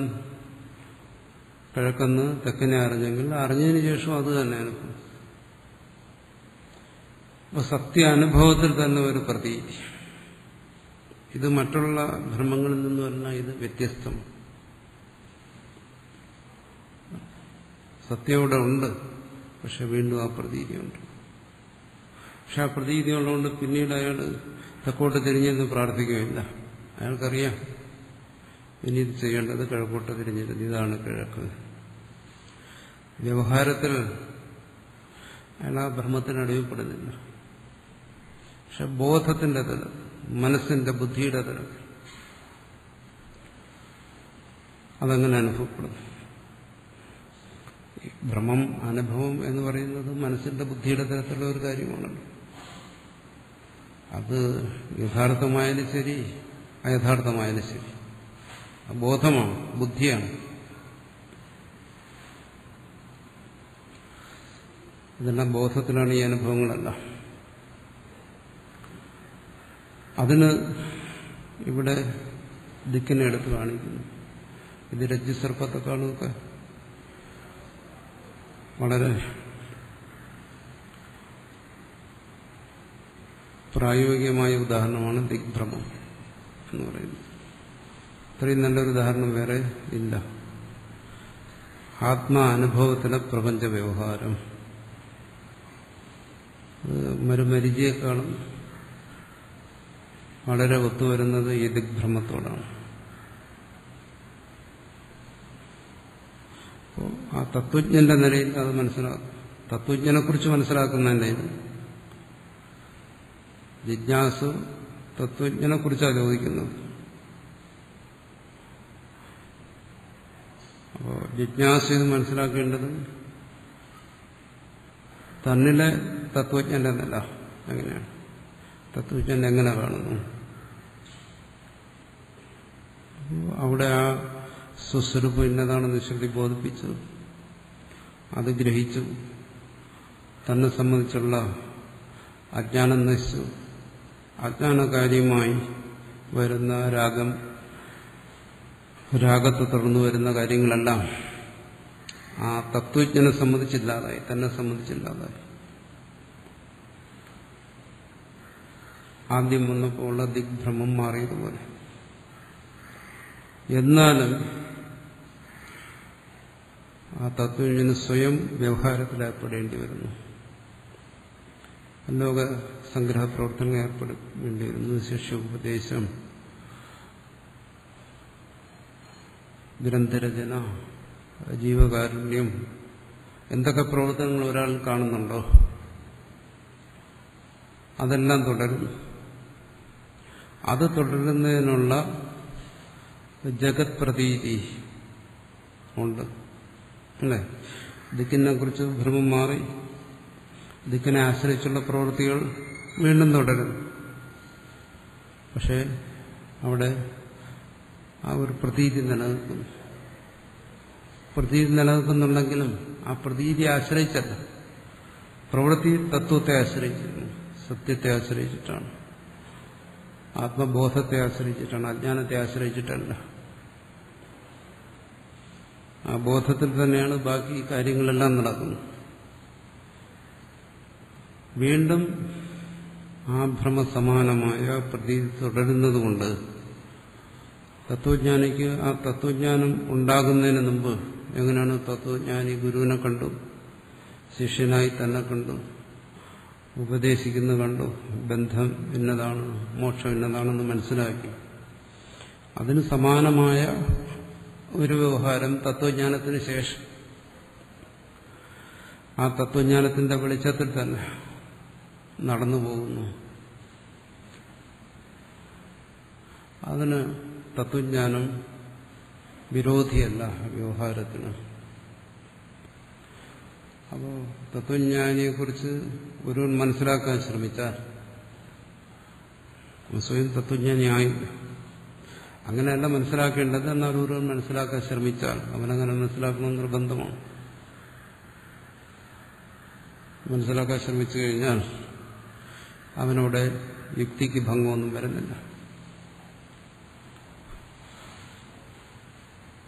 കിഴക്കെന്ന് തെക്കിനെ അറിഞ്ഞെങ്കിൽ അറിഞ്ഞതിന് ശേഷം അത് തന്നെ അനുഭവം. അപ്പൊ സത്യ അനുഭവത്തിൽ തന്നെ ഒരു പ്രതീതി. ഇത് മറ്റുള്ള ഭ്രമങ്ങളിൽ നിന്ന് പറഞ്ഞാൽ ഇത് വ്യത്യസ്തമാണ്. സത്യം ഇവിടെ ഉണ്ട്, പക്ഷെ വീണ്ടും ആ പ്രതീതിയുണ്ട്. പക്ഷെ ആ പ്രതീതി ഉള്ളതുകൊണ്ട് പിന്നീട് അയാൾ തെക്കോട്ട് തിരിഞ്ഞെന്ന് പ്രാർത്ഥിക്കുകയില്ല. അയാൾക്കറിയാം ഇനി ഇത് ചെയ്യേണ്ടത് കിഴക്കോട്ട് തിരിഞ്ഞിരുന്നു, ഇതാണ് കിഴക്ക്. വ്യവഹാരത്തിൽ അയാൾ ആ ഭ്രമത്തിന് അടിമപ്പെടുന്നില്ല. പക്ഷെ ബോധത്തിന്റെ തലം, മനസ്സിന്റെ ബുദ്ധിയുടെ തലം അതങ്ങനെ അനുഭവപ്പെടുന്നു. ഭ്രമം അനുഭവം എന്ന് പറയുന്നത് മനസ്സിന്റെ ബുദ്ധിയുടെ തരത്തിലുള്ള ഒരു കാര്യമാണല്ലോ. അത് യഥാർത്ഥമായാലും ശരി അയഥാർത്ഥമായാലും ശരി ബോധമാണ്, ബുദ്ധിയാണ്. ഇതെല്ലാം ബോധത്തിലാണ് ഈ അനുഭവങ്ങളെല്ലാം. അതിന് ഇവിടെ ദിക്കിനെ എടുത്ത് കാണിക്കുന്നു. ഇത് രജ്ജുസർപ്പത്തെക്കാളുമൊക്കെ വളരെ പ്രായോഗികമായ ഉദാഹരണമാണ് ദിഗ്ഭ്രമം എന്ന് പറയുന്നത്. ഇത്രയും നല്ലൊരു ഉദാഹരണം വേറെ ഇല്ല. ആത്മാനുഭവത്തിലെ പ്രപഞ്ച വ്യവഹാരം മരുമരിചിയേക്കാളും വളരെ ഒത്തുവരുന്നത് ഈ ദിഗ്ഭ്രമത്തോടാണ്. അപ്പോൾ ആ തത്വജ്ഞന്റെ നിലയിൽ അത് മനസ്സിലാക്കും. തത്വജ്ഞനെക്കുറിച്ച് മനസ്സിലാക്കുന്നതിൻ്റെ ജിജ്ഞാസു തത്വജ്ഞനെക്കുറിച്ചാണ് ചോദിക്കുന്നത്. അപ്പോൾ ജിജ്ഞാസ ഇത് മനസ്സിലാക്കേണ്ടത് തന്നിലെ തത്വജ്ഞൻ എന്നല്ല. എങ്ങനെയാണ് തത്വജ്ഞൻ എങ്ങനെ കാണുന്നു? അവിടെ ആ സ്വസ്വരൂപം ഇന്നതാണെന്ന് ശ്രുതി ബോധിപ്പിച്ചു, അത് ഗ്രഹിച്ചു, തന്നെ സംബന്ധിച്ചുള്ള അജ്ഞാനം നശിച്ചു. അജ്ഞാനകാര്യമായി വരുന്ന രാഗത്തെ തുടർന്ന് വരുന്ന കാര്യങ്ങളെല്ലാം ആ തത്വജ്ഞനെ സംബന്ധിച്ചില്ലാതായി, തന്നെ സംബന്ധിച്ചില്ലാതായി. ആദ്യം വന്നപ്പോൾ ഉള്ള ദിഗ്ഭ്രമം മാറിയതുപോലെ. എന്നാലും ആ തത്വജ്ഞന് സ്വയം വ്യവഹാരത്തിലേർപ്പെടേണ്ടി വരുന്നു, ലോക സംഗ്രഹ പ്രവർത്തനങ്ങൾ ഏർപ്പെടേണ്ടി വരുന്നു. ശിഷ്യോപദേശം, ഗ്രന്ഥരചന, ജീവകാരുണ്യം, എന്തൊക്കെ പ്രവർത്തനങ്ങൾ ഒരാൾ കാണുന്നുണ്ടോ അതെല്ലാം തുടരുന്നു. അത് തുടരുന്നതിനുള്ള ജഗത് പ്രതീതി ഉണ്ട് അല്ലേ? ദിക്കിനെ കുറിച്ച് ഭ്രമം മാറി ദിക്കിനെ ആശ്രയിച്ചുള്ള പ്രവൃത്തികൾ വീണ്ടും തുടരുന്നു. പക്ഷെ അവിടെ ആ ഒരു പ്രതീതി നിലനിൽക്കുന്നു. പ്രതീതി നിലനിൽക്കുന്നുണ്ടെങ്കിലും ആ പ്രതീതിയെ ആശ്രയിച്ചല്ല, പ്രവൃത്തി തത്വത്തെ ആശ്രയിച്ചിരുന്നു, സത്യത്തെ ആശ്രയിച്ചിട്ടാണ്, ആത്മബോധത്തെ ആശ്രയിച്ചിട്ടാണ്, അജ്ഞാനത്തെ ആശ്രയിച്ചിട്ടല്ല. ആ ബോധത്തിൽ തന്നെയാണ് ബാക്കി കാര്യങ്ങളെല്ലാം നടക്കുന്നത്. വീണ്ടും ആ ഭ്രമസമാനമായ പ്രതീതി തുടരുന്നതുകൊണ്ട് തത്വജ്ഞാനിക്ക് ആ തത്വജ്ഞാനം ഉണ്ടാകുന്നതിന് മുമ്പ് എങ്ങനെയാണ് തത്വജ്ഞാനി ഗുരുവിനെ കണ്ടു, ശിഷ്യനായി തന്നെ കണ്ടു, ഉപദേശിക്കുന്നത് കണ്ടു, ബന്ധം ഇന്നതാണ്, മോക്ഷം ഇന്നതാണെന്ന് മനസ്സിലാക്കി. അതിന് സമാനമായ ഒരു വ്യവഹാരം തത്വജ്ഞാനത്തിന് ശേഷം ആ തത്വജ്ഞാനത്തിന്റെ വെളിച്ചത്തിൽ തന്നെ നടന്നു പോകുന്നു. അതിന് തത്വജ്ഞാനം വിരോധിയല്ല വ്യവഹാരത്തിന്. അപ്പോൾ തത്വജ്ഞാനിയെക്കുറിച്ച് ഒരുവൻ മനസ്സിലാക്കാൻ ശ്രമിച്ചാൽ സ്വയം തത്വജ്ഞാനിയായില്ല. അങ്ങനെയല്ല മനസ്സിലാക്കേണ്ടത്. എന്നാൽ ഒരുവൻ മനസ്സിലാക്കാൻ ശ്രമിച്ചാൽ അവനങ്ങനെ മനസ്സിലാക്കണമെന്ന് നിർബന്ധമാണ്. മനസ്സിലാക്കാൻ ശ്രമിച്ചു കഴിഞ്ഞാൽ അവനോട് യുക്തിക്ക് ഭംഗമൊന്നും വരുന്നില്ല.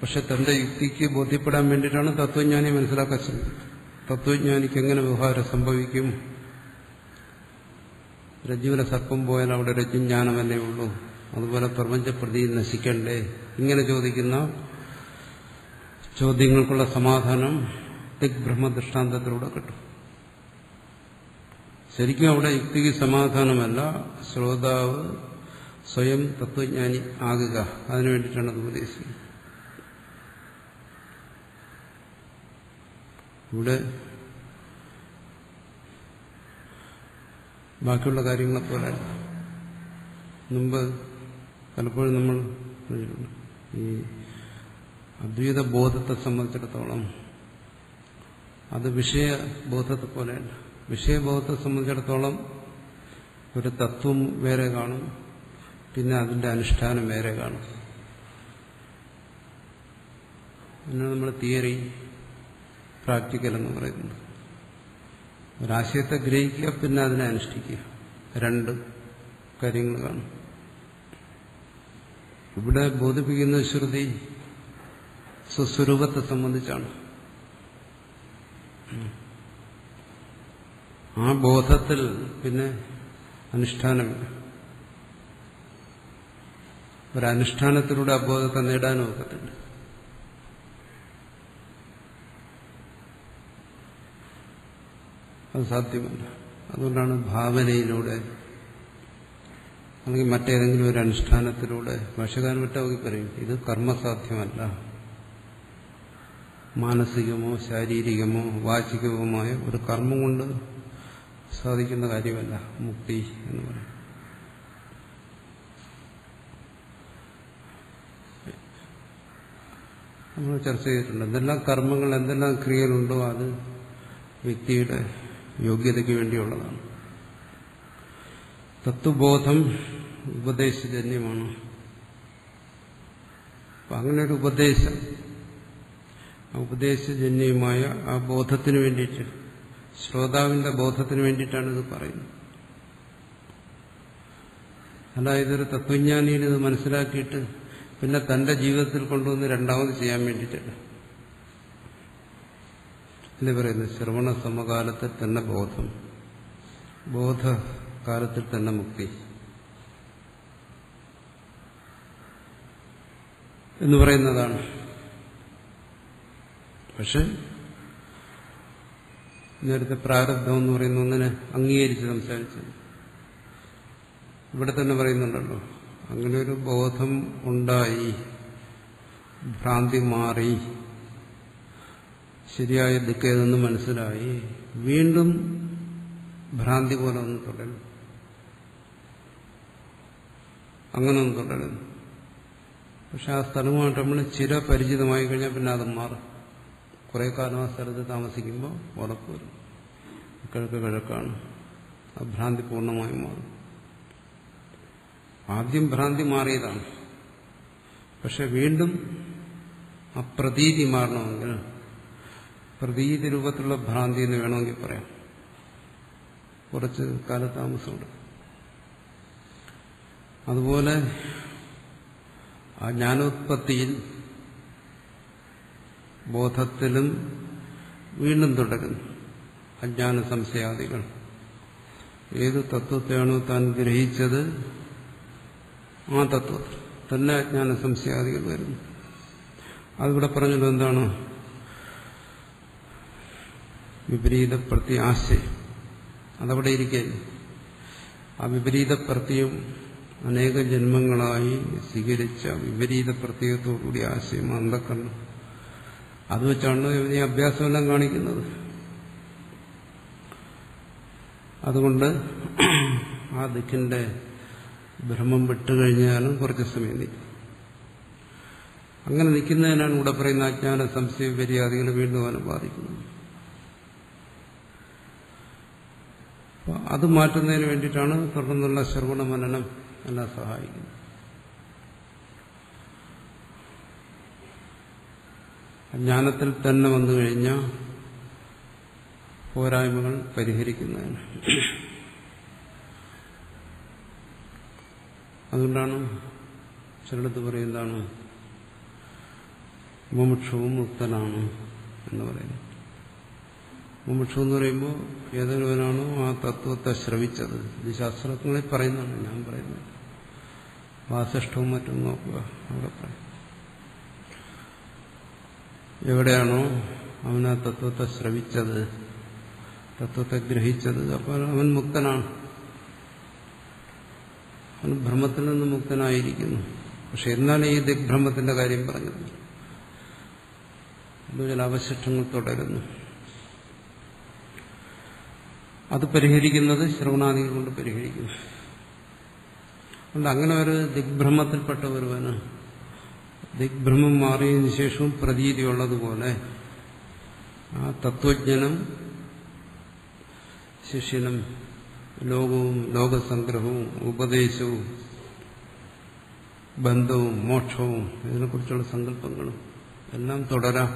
പക്ഷെ തന്റെ യുക്തിക്ക് ബോധ്യപ്പെടാൻ വേണ്ടിയിട്ടാണ് തത്വജ്ഞാനി മനസ്സിലാക്കാൻ ശ്രമിക്കുന്നത്. തത്വജ്ഞാനിക്ക് എങ്ങനെ വ്യവഹാരം സംഭവിക്കും? രജ്ജുവിലെ സർപ്പം പോയാൽ അവിടെ രജ്ജുജ്ഞാനമല്ലേ ഉള്ളൂ, അതുപോലെ പ്രപഞ്ചപ്രതി നശിക്കണ്ടേ? ഇങ്ങനെ ചോദിക്കുന്ന ചോദ്യങ്ങൾക്കുള്ള സമാധാനം ദിഗ്ഭ്രമ ദൃഷ്ടാന്തത്തിലൂടെ കിട്ടും. ശരിക്കും അവിടെ യുക്തിക്ക് സമാധാനമല്ല, ശ്രോതാവ് സ്വയം തത്വജ്ഞാനി ആകുക, അതിനു വേണ്ടിയിട്ടാണ് അത് ഉപദേശിക്കുന്നത്. ഇവിടെ ബാക്കിയുള്ള കാര്യങ്ങളെപ്പോലെ മുമ്പ് പലപ്പോഴും നമ്മൾ ഈ അദ്വൈത ബോധത്തെ സംബന്ധിച്ചിടത്തോളം അത് വിഷയബോധത്തെ പോലെയല്ല. വിഷയബോധത്തെ സംബന്ധിച്ചിടത്തോളം ഒരു തത്വം വേറെ കാണും, പിന്നെ അതിന്റെ അനുഷ്ഠാനം വേറെ കാണും. പിന്നെ നമ്മൾ തിയറി, പ്രാക്ടിക്കൽ എന്ന് പറയുന്നത് ഒരാശയത്തെ ഗ്രഹിക്കുക, പിന്നെ അതിനെ അനുഷ്ഠിക്കുക, രണ്ട് കാര്യങ്ങൾ കാണും. ഇവിടെ ബോധിപ്പിക്കുന്ന ശ്രുതി സ്വസ്വരൂപത്തെ സംബന്ധിച്ചാണ്. ആ ബോധത്തിൽ പിന്നെ അനുഷ്ഠാനമില്ല. ഒരനുഷ്ഠാനത്തിലൂടെ ആ ബോധത്തെ നേടാനും ഒക്കത്തില്ല. അത് സാധ്യമല്ല. അതുകൊണ്ടാണ് ഭാവനയിലൂടെ അല്ലെങ്കിൽ മറ്റേതെങ്കിലും ഒരു അനുഷ്ഠാനത്തിലൂടെ, ഭാഷകാരൻ വിട്ടവർക്ക് പറയും ഇത് കർമ്മസാധ്യമല്ല, മാനസികമോ ശാരീരികമോ വാചികവുമായ ഒരു കർമ്മം കൊണ്ട് സാധിക്കുന്ന കാര്യമല്ല മുക്തി എന്ന് പറയും. നമ്മൾ ചർച്ച ചെയ്തിട്ടുണ്ട്. എന്തെല്ലാം കർമ്മങ്ങൾ, എന്തെല്ലാം ക്രിയകളുണ്ടോ അത് വ്യക്തിയുടെ യോഗ്യതയ്ക്ക് വേണ്ടിയുള്ളതാണ്. തത്വബോധം ഉപദേശജന്യമാണ്. അപ്പം അങ്ങനെ ഒരു ഉപദേശം, ഉപദേശജന്യമായ ആ ബോധത്തിന് വേണ്ടിയിട്ട്, ശ്രോതാവിന്റെ ബോധത്തിന് വേണ്ടിയിട്ടാണ് ഇത് പറയുന്നത്. അതായത് ഒരു തത്വജ്ഞാനിയിൽ ഇത് മനസ്സിലാക്കിയിട്ട് പിന്നെ തന്റെ ജീവിതത്തിൽ കൊണ്ടുവന്ന് രണ്ടാമത് ചെയ്യാൻ വേണ്ടിയിട്ടല്ല. എന്ന് പറയുന്നത് ശ്രവണ സമകാലത്തിൽ തന്നെ ബോധം, ബോധകാലത്തിൽ തന്നെ മുക്തി എന്ന് പറയുന്നതാണ്. പക്ഷെ നേരത്തെ പ്രാരബ്ധം എന്ന് പറയുന്ന ഒന്നിനെ അംഗീകരിച്ച് സംസാരിച്ചത് ഇവിടെ തന്നെ പറയുന്നുണ്ടല്ലോ. അങ്ങനെ ഒരു ബോധം ഉണ്ടായി, ഭ്രാന്തി മാറി, ശരിയായ ദിക്കേതെന്ന് മനസ്സിലായി, വീണ്ടും ഭ്രാന്തി പോലെ ഒന്ന് തുടരും, അങ്ങനെ ഒന്ന് തുടരുന്നു. പക്ഷെ ആ സ്ഥലമായിട്ട് നമ്മൾ ചിരപരിചിതമായി കഴിഞ്ഞാൽ പിന്നെ അത് മാറും. കുറെ കാലം ആ സ്ഥലത്ത് താമസിക്കുമ്പോൾ ഉറപ്പുവരും, കിഴക്ക് കിഴക്കാണ്, ആ ഭ്രാന്തി പൂർണ്ണമായും മാറും. ആദ്യം ഭ്രാന്തി മാറിയതാണ്, പക്ഷെ വീണ്ടും ആ പ്രതീതി മാറണമെങ്കിൽ, പ്രതീതി രൂപത്തിലുള്ള ഭ്രാന്തി എന്ന് വേണമെങ്കിൽ പറയാം, കുറച്ച് കാലതാമസമുണ്ട്. അതുപോലെ ആ ജ്ഞാനോത്പത്തിയിൽ ബോധത്തിലും വീണ്ടും തുടരുന്നു അജ്ഞാന സംശയാദികൾ. ഏത് തത്വത്തെയാണോ താൻ ഗ്രഹിച്ചത് ആ തത്വത്തിൽ തന്നെ അജ്ഞാന സംശയാദികൾ വരുന്നു. അതിവിടെ പറഞ്ഞത് എന്താണ്? വിപരീത പ്രത്യാശയം. അതവിടെ ഇരിക്കുകയില്ല. ആ വിപരീത പ്രത്യയം അനേക ജന്മങ്ങളായി സ്വീകരിച്ച വിപരീത പ്രത്യയത്തോടുകൂടി ആശയം അന്ധക്കരണം, അത് വെച്ചാണ് ഈ അഭ്യാസമെല്ലാം കാണിക്കുന്നത്. അതുകൊണ്ട് ആ ദിക്കിന്റെ ഭ്രമം വിട്ടുകഴിഞ്ഞാലും കുറച്ച് സമയം നിൽക്കും. അങ്ങനെ നിൽക്കുന്നതിനാണ് ഇവിടെ പറയുന്ന അജ്ഞാന സംശയ വിപര്യാദികൾ വീണ്ടും അവനെ ബാധിക്കുന്നത്. അത് മാറ്റുന്നതിന് വേണ്ടിയിട്ടാണ് തുടർന്നുള്ള ശ്രവണ മനനം എല്ലാം സഹായിക്കുന്നത്. ജ്ഞാനത്തിൽ തന്നെ വന്നു കഴിഞ്ഞാൽ പോരായ്മകൾ പരിഹരിക്കുന്നതിന്. അതുകൊണ്ടാണ് ചിലടത്ത് പറയുന്നതാണ് മുമുക്ഷുവും മുക്തനാണ് എന്ന് പറയുന്നത്. മുമുക്ഷു എന്ന് പറയുമ്പോൾ ഏതൊരുവനാണോ ആ തത്വത്തെ ശ്രവിച്ചത്, ഇത് ശാസ്ത്രജ്ഞങ്ങളിൽ പറയുന്നതാണ്, ഞാൻ പറയുന്നത്. വാസിഷ്ഠവും മറ്റും നോക്കുക, അവിടെ പറയും. എവിടെയാണോ അവൻ ആ തത്വത്തെ ശ്രവിച്ചത്, തത്വത്തെ ഗ്രഹിച്ചത്, അപ്പോൾ അവൻ മുക്തനാണ്, അവൻ ഭ്രമത്തിൽ നിന്ന് മുക്തനായിരിക്കുന്നു. പക്ഷെ എന്നാലും ഈ ദിഗ്ഭ്രമത്തിന്റെ കാര്യം പറഞ്ഞത് ചില അവശിഷ്ടങ്ങൾ തുടരുന്നു. അത് പരിഹരിക്കുന്നത് ശ്രവണാദികൾ കൊണ്ട് പരിഹരിക്കുന്നു. അതുകൊണ്ട് അങ്ങനെ ഒരു ദിഗ്ഭ്രമത്തിൽപ്പെട്ട ഒരുവന് ദിഗ്ഭ്രമം മാറിയതിനു ശേഷവും പ്രതീതിയുള്ളതുപോലെ ആ തത്വജ്ഞനും ശിഷ്യനും ലോകവും ലോകസംഗ്രഹവും ഉപദേശവും ബന്ധവും മോക്ഷവും ഇതിനെക്കുറിച്ചുള്ള സങ്കല്പങ്ങളും എല്ലാം തുടരാം.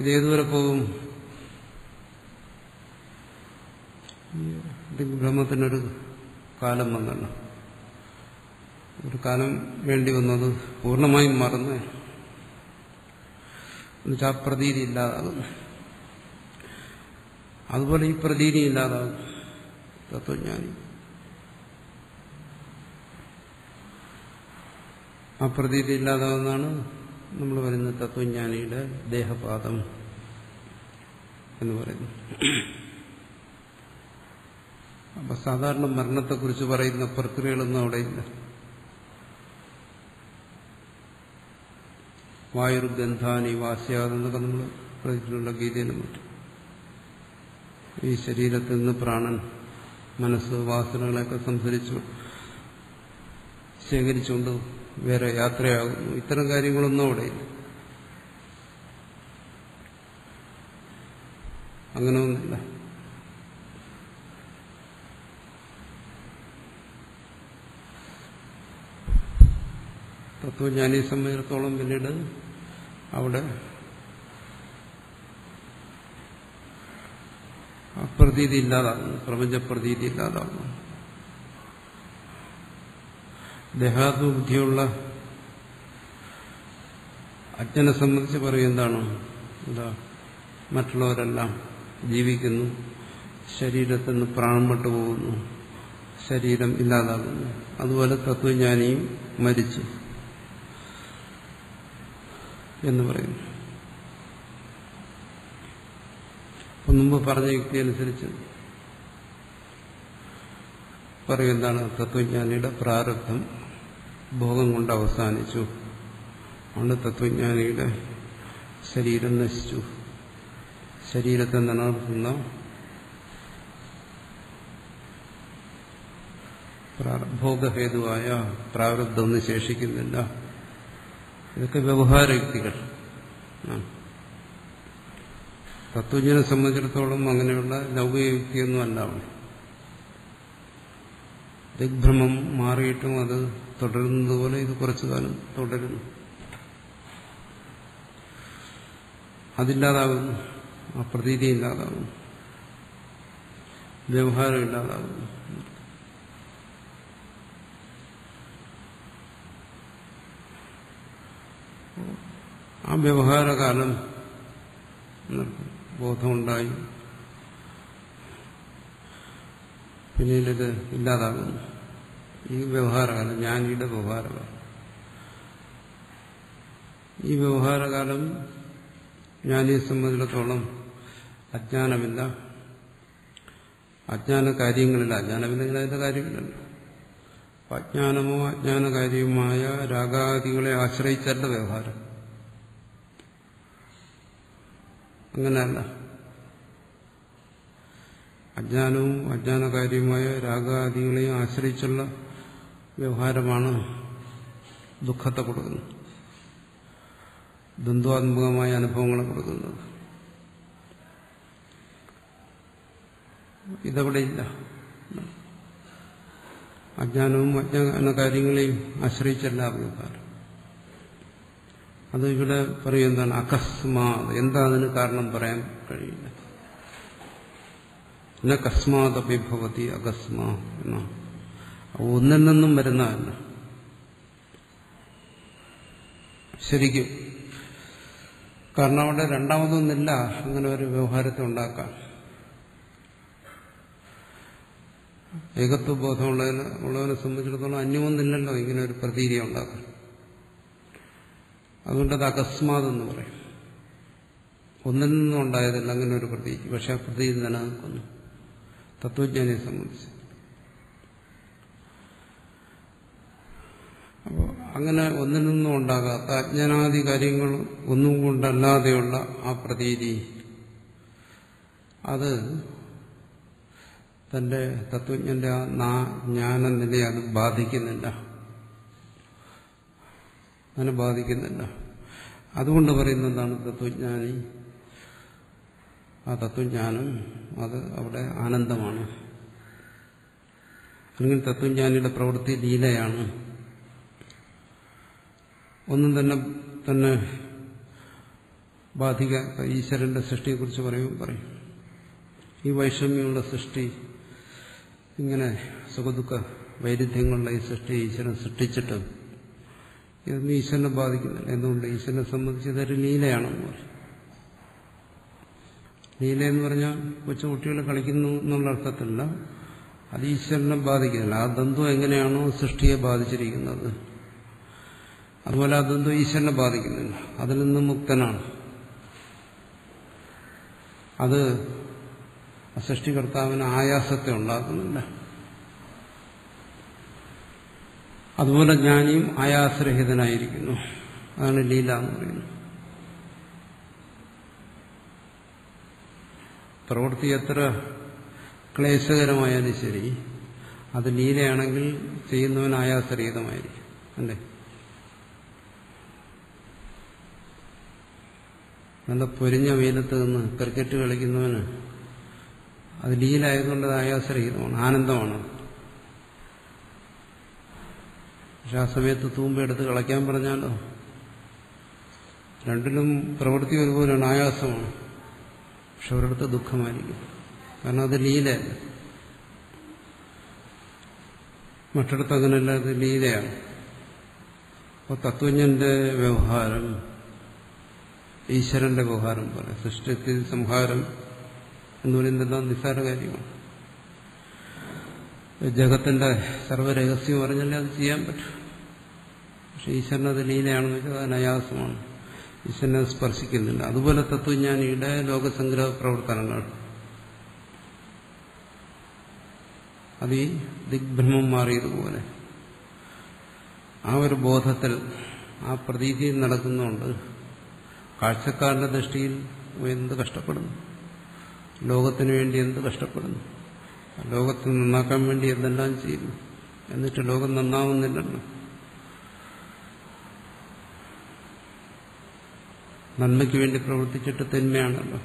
ഇതേതുവരെ പോകും? ദിഗ്ഭ്രമത്തിനൊരു കാലം വന്നല്ലോ. ഒരു കാലം വേണ്ടി വന്നത് പൂർണ്ണമായും മറന്ന് എന്നുവെച്ചാൽ ആ പ്രതീതി ഇല്ലാതാകുന്നു. അതുപോലെ ഈ പ്രതീതി ഇല്ലാതാകും തത്വജ്ഞാനി. ആ പ്രതീതി ഇല്ലാതാകുന്നതാണ് നമ്മൾ പറയുന്ന തത്വജ്ഞാനിയുടെ ദേഹപാതം എന്ന് പറയുന്നത്. അപ്പൊ സാധാരണ മരണത്തെക്കുറിച്ച് പറയുന്ന പ്രക്രിയകളൊന്നും അവിടെയില്ല. വായുർഗന്ധാനി വാസ്യാതെന്നൊക്കെ നമ്മൾ പറഞ്ഞിട്ടുള്ള ഗീതയിലും മറ്റും. ഈ ശരീരത്തിൽ നിന്ന് പ്രാണൻ മനസ്സ് വാസനകളെയൊക്കെ സംസരിച്ചു ശേഖരിച്ചുകൊണ്ട് വേറെ യാത്രയാകുന്നു. ഇത്തരം കാര്യങ്ങളൊന്നും അവിടെയില്ല. അങ്ങനെ ഒന്നുമില്ല. തത്വജ്ഞാനിയെ സംബന്ധിച്ചിടത്തോളം പിന്നീട് അവിടെ പ്രതീതി ഇല്ലാതാകുന്നു, പ്രപഞ്ചപ്രതീതി ഇല്ലാതാകുന്നു. ദേഹാത്മബുദ്ധിയുള്ള അജ്ഞനെ സംബന്ധിച്ച് പറയും എന്താണ്, മറ്റുള്ളവരെല്ലാം ജീവിക്കുന്നു, ശരീരത്തിൽ നിന്ന് പ്രാണം വിട്ടുപോകുന്നു, ശരീരം ഇല്ലാതാകുന്നു. അതുപോലെ തത്വജ്ഞാനിയും മരിച്ചു എന്ന് പറയുന്നു. അപ്പം മുമ്പ് പറഞ്ഞ യുക്തി അനുസരിച്ച് പറയും എന്താണ്, തത്വജ്ഞാനിയുടെ പ്രാരബ്ധം ഭോഗം കൊണ്ട് അവസാനിച്ചു, അതുകൊണ്ട് തത്വജ്ഞാനിയുടെ ശരീരം നശിച്ചു. ശരീരത്തെ നിലനിർത്തുന്ന ഭോഗഹേതുവായ പ്രാരബ്ധമൊന്നും ശേഷിക്കുന്നില്ല. ഇതൊക്കെ വ്യവഹാരയുക്തികൾ. തത്വജ്ഞനെ സംബന്ധിച്ചിടത്തോളം അങ്ങനെയുള്ള ലൗകിക യുക്തിയൊന്നും അല്ല. ദിഗ്ഭ്രമം മാറിയിട്ടും അത് തുടരുന്നതുപോലെ ഇത് കുറച്ചു കാലം തുടരുന്നു. അതില്ലാതാകുന്നു, ആ പ്രതീതി ഇല്ലാതാകുന്നു, വ്യവഹാരം ഇല്ലാതാകുന്നു. ആ വ്യവഹാരകാലം ബോധമുണ്ടായി, പിന്നീടിത് ഇല്ലാതാകുന്നു. ഈ വ്യവഹാരകാലം ജ്ഞാനിയുടെ വ്യവഹാരകാലം. ഈ വ്യവഹാരകാലം ജ്ഞാനിയെ സംബന്ധിച്ചിടത്തോളം അജ്ഞാനമില്ല, അജ്ഞാന കാര്യങ്ങളില്ല. അജ്ഞാനമില്ലെങ്കിൽ അതിന്റെ കാര്യമില്ലല്ലോ. അജ്ഞാനമോ അജ്ഞാനകാര്യവുമായ രാഗാദികളെ ആശ്രയിച്ചല്ല വ്യവഹാരം. അങ്ങനെയല്ല. അജ്ഞാനവും അജ്ഞാനകാര്യവുമായ രാഗാദികളെയും ആശ്രയിച്ചുള്ള വ്യവഹാരമാണ് ദുഃഖത്തെ കൊടുക്കുന്നത്, ദ്വന്ദ്വാത്മകമായ അനുഭവങ്ങളെ കൊടുക്കുന്നത്. ഇതവിടെ ഇല്ല. അജ്ഞാനവും അജ്ഞാന കാര്യങ്ങളെയും ആശ്രയിച്ചല്ല വ്യവഹാരം. അത് ഇവിടെ പറയും എന്താണ്, അകസ്മാത്. എന്താ അതിന് കാരണം പറയാൻ കഴിയില്ല. പിന്നെ കസ്മാതഭിഭവതി അകസ്മാ എന്ന ഒന്നിൽ നിന്നും വരുന്നതല്ല ശരിക്കും. കാരണം അവിടെ രണ്ടാമതൊന്നില്ല അങ്ങനെ ഒരു വ്യവഹാരത്തെ ഉണ്ടാക്കാൻ. ഏകത്വബോധമുള്ളവനെ സംബന്ധിച്ചിടത്തോളം അന്യമൊന്നില്ലല്ലോ ഇങ്ങനെ ഒരു പ്രതീതി ഉണ്ടാക്കാൻ. അതുകൊണ്ടത് അകസ്മാതെന്ന് പറയും. ഒന്നിൽ നിന്നും ഉണ്ടായതല്ല അങ്ങനെ ഒരു പ്രതീതി. പക്ഷെ ആ പ്രതീതി നിലനിൽക്കുന്നു തത്വജ്ഞാനിയെ സംബന്ധിച്ച്. അപ്പോൾ അങ്ങനെ ഒന്നിൽ നിന്നും ഉണ്ടാകാത്ത അജ്ഞാനാദി കാര്യങ്ങൾ ഒന്നും കൊണ്ടല്ലാതെയുള്ള ആ പ്രതീതി, അത് തന്റെ തത്വജ്ഞന്റെ ആ ജ്ഞാനനിലയെ അത് ബാധിക്കുന്നില്ല, അതിനെ ബാധിക്കുന്നില്ല. അതുകൊണ്ട് പറയുന്നതാണ് തത്വജ്ഞാനി, ആ തത്വജ്ഞാനം അത് അവിടെ ആനന്ദമാണ്. അല്ലെങ്കിൽ തത്വജ്ഞാനിയുടെ പ്രവൃത്തി ലീലയാണ്. ഒന്നും തന്നെ ബാധിക്കാത്ത ഈശ്വരന്റെ സൃഷ്ടിയെക്കുറിച്ച് പറയും ഈ വൈഷമ്യമുള്ള സൃഷ്ടി, ഇങ്ങനെ സുഖദുഃഖ വൈരുദ്ധ്യങ്ങളുള്ള ഈ സൃഷ്ടി ഈശ്വരൻ സൃഷ്ടിച്ചിട്ട് ഇതൊന്നും ഈശ്വരനെ ബാധിക്കുന്നില്ല. എന്തുകൊണ്ട്? ഈശ്വരനെ സംബന്ധിച്ച് ഇതൊരു ലീലയാണെന്ന് പറയും. ലീലയെന്ന് പറഞ്ഞാൽ കൊച്ചുകുട്ടികൾ കളിക്കുന്നു എന്നുള്ള അർത്ഥത്തിലല്ല, അത് ഈശ്വരനെ ബാധിക്കുന്നില്ല. ആ ദ്വന്ദ്വം എങ്ങനെയാണോ സൃഷ്ടിയെ ബാധിച്ചിരിക്കുന്നത്, അതുപോലെ ആ ദ്വന്ദ്വം ഈശ്വരനെ ബാധിക്കുന്നില്ല. അതിൽ നിന്ന് മുക്തനാണ്. അത് സൃഷ്ടികർത്താവിന് ആയാസത്തെ ഉണ്ടാക്കുന്നില്ല. അതുപോലെ ജ്ഞാനിയും ആയാസരഹിതനായിരിക്കുന്നു. അതാണ് ലീല എന്ന് പറയുന്നത്. പ്രവൃത്തി എത്ര ക്ലേശകരമായാലും ശരി, അത് ലീലയാണെങ്കിൽ ചെയ്യുന്നവൻ ആയാസരഹിതമായിരിക്കും. അല്ലേ? നല്ല പൊരിഞ്ഞ വെയിലത്ത് നിന്ന് ക്രിക്കറ്റ് കളിക്കുന്നവന് അത് ലീലായതുകൊണ്ട് അത് ആയാസരഹിതമാണ്, ആനന്ദമാണ്. പക്ഷെ ആ സമയത്ത് തൂമ്പെടുത്ത് കളയ്ക്കാൻ പറഞ്ഞാലോ രണ്ടിലും പ്രവൃത്തി ഒരുപോലെയാണ്, ആയാസമാണ്. പക്ഷെ ഒരിടത്ത് ദുഃഖമായിരിക്കും, കാരണം അത് ലീലയല്ല. മറ്റിടത്ത് അങ്ങനെയല്ല, അത് ലീലയാണ്. അപ്പോൾ തത്വജ്ഞന്റെ വ്യവഹാരം ഈശ്വരന്റെ വ്യവഹാരം പോലെ. സൃഷ്ടി സംഹാരം എന്ന് പറയുന്നതെല്ലാം നിസ്സാര കാര്യമാണ്. ജഗത്തിന്റെ സർവ്വരഹസ്യം അറിഞ്ഞാലേ അത് ചെയ്യാൻ പറ്റും. പക്ഷെ ഈശ്വരനത് ലീലയാണെന്ന് വെച്ചാൽ അത് അനായാസമാണ്, ഈശ്വരനെ സ്പർശിക്കുന്നില്ല. അതുപോലെ തത്വജ്ഞാനിയുടെ ലോകസംഗ്രഹ പ്രവർത്തനങ്ങൾ അത് ഈ ദിഗ്ഭ്രമം മാറിയതുപോലെ ആ ഒരു ബോധത്തിൽ ആ പ്രതീതി നടക്കുന്നുണ്ട്. കാഴ്ചക്കാരന്റെ ദൃഷ്ടിയിൽ എന്ത് കഷ്ടപ്പെടുന്നു, ലോകത്തിനു വേണ്ടി എന്ത് കഷ്ടപ്പെടുന്നു, ലോകത്തെ നന്നാക്കാൻ വേണ്ടി എന്തെല്ലാം ചെയ്യുന്നു, എന്നിട്ട് ലോകം നന്നാവുന്നില്ലല്ലോ. നന്മയ്ക്ക് വേണ്ടി പ്രവർത്തിച്ചിട്ട് തിന്മയാണല്ലോ,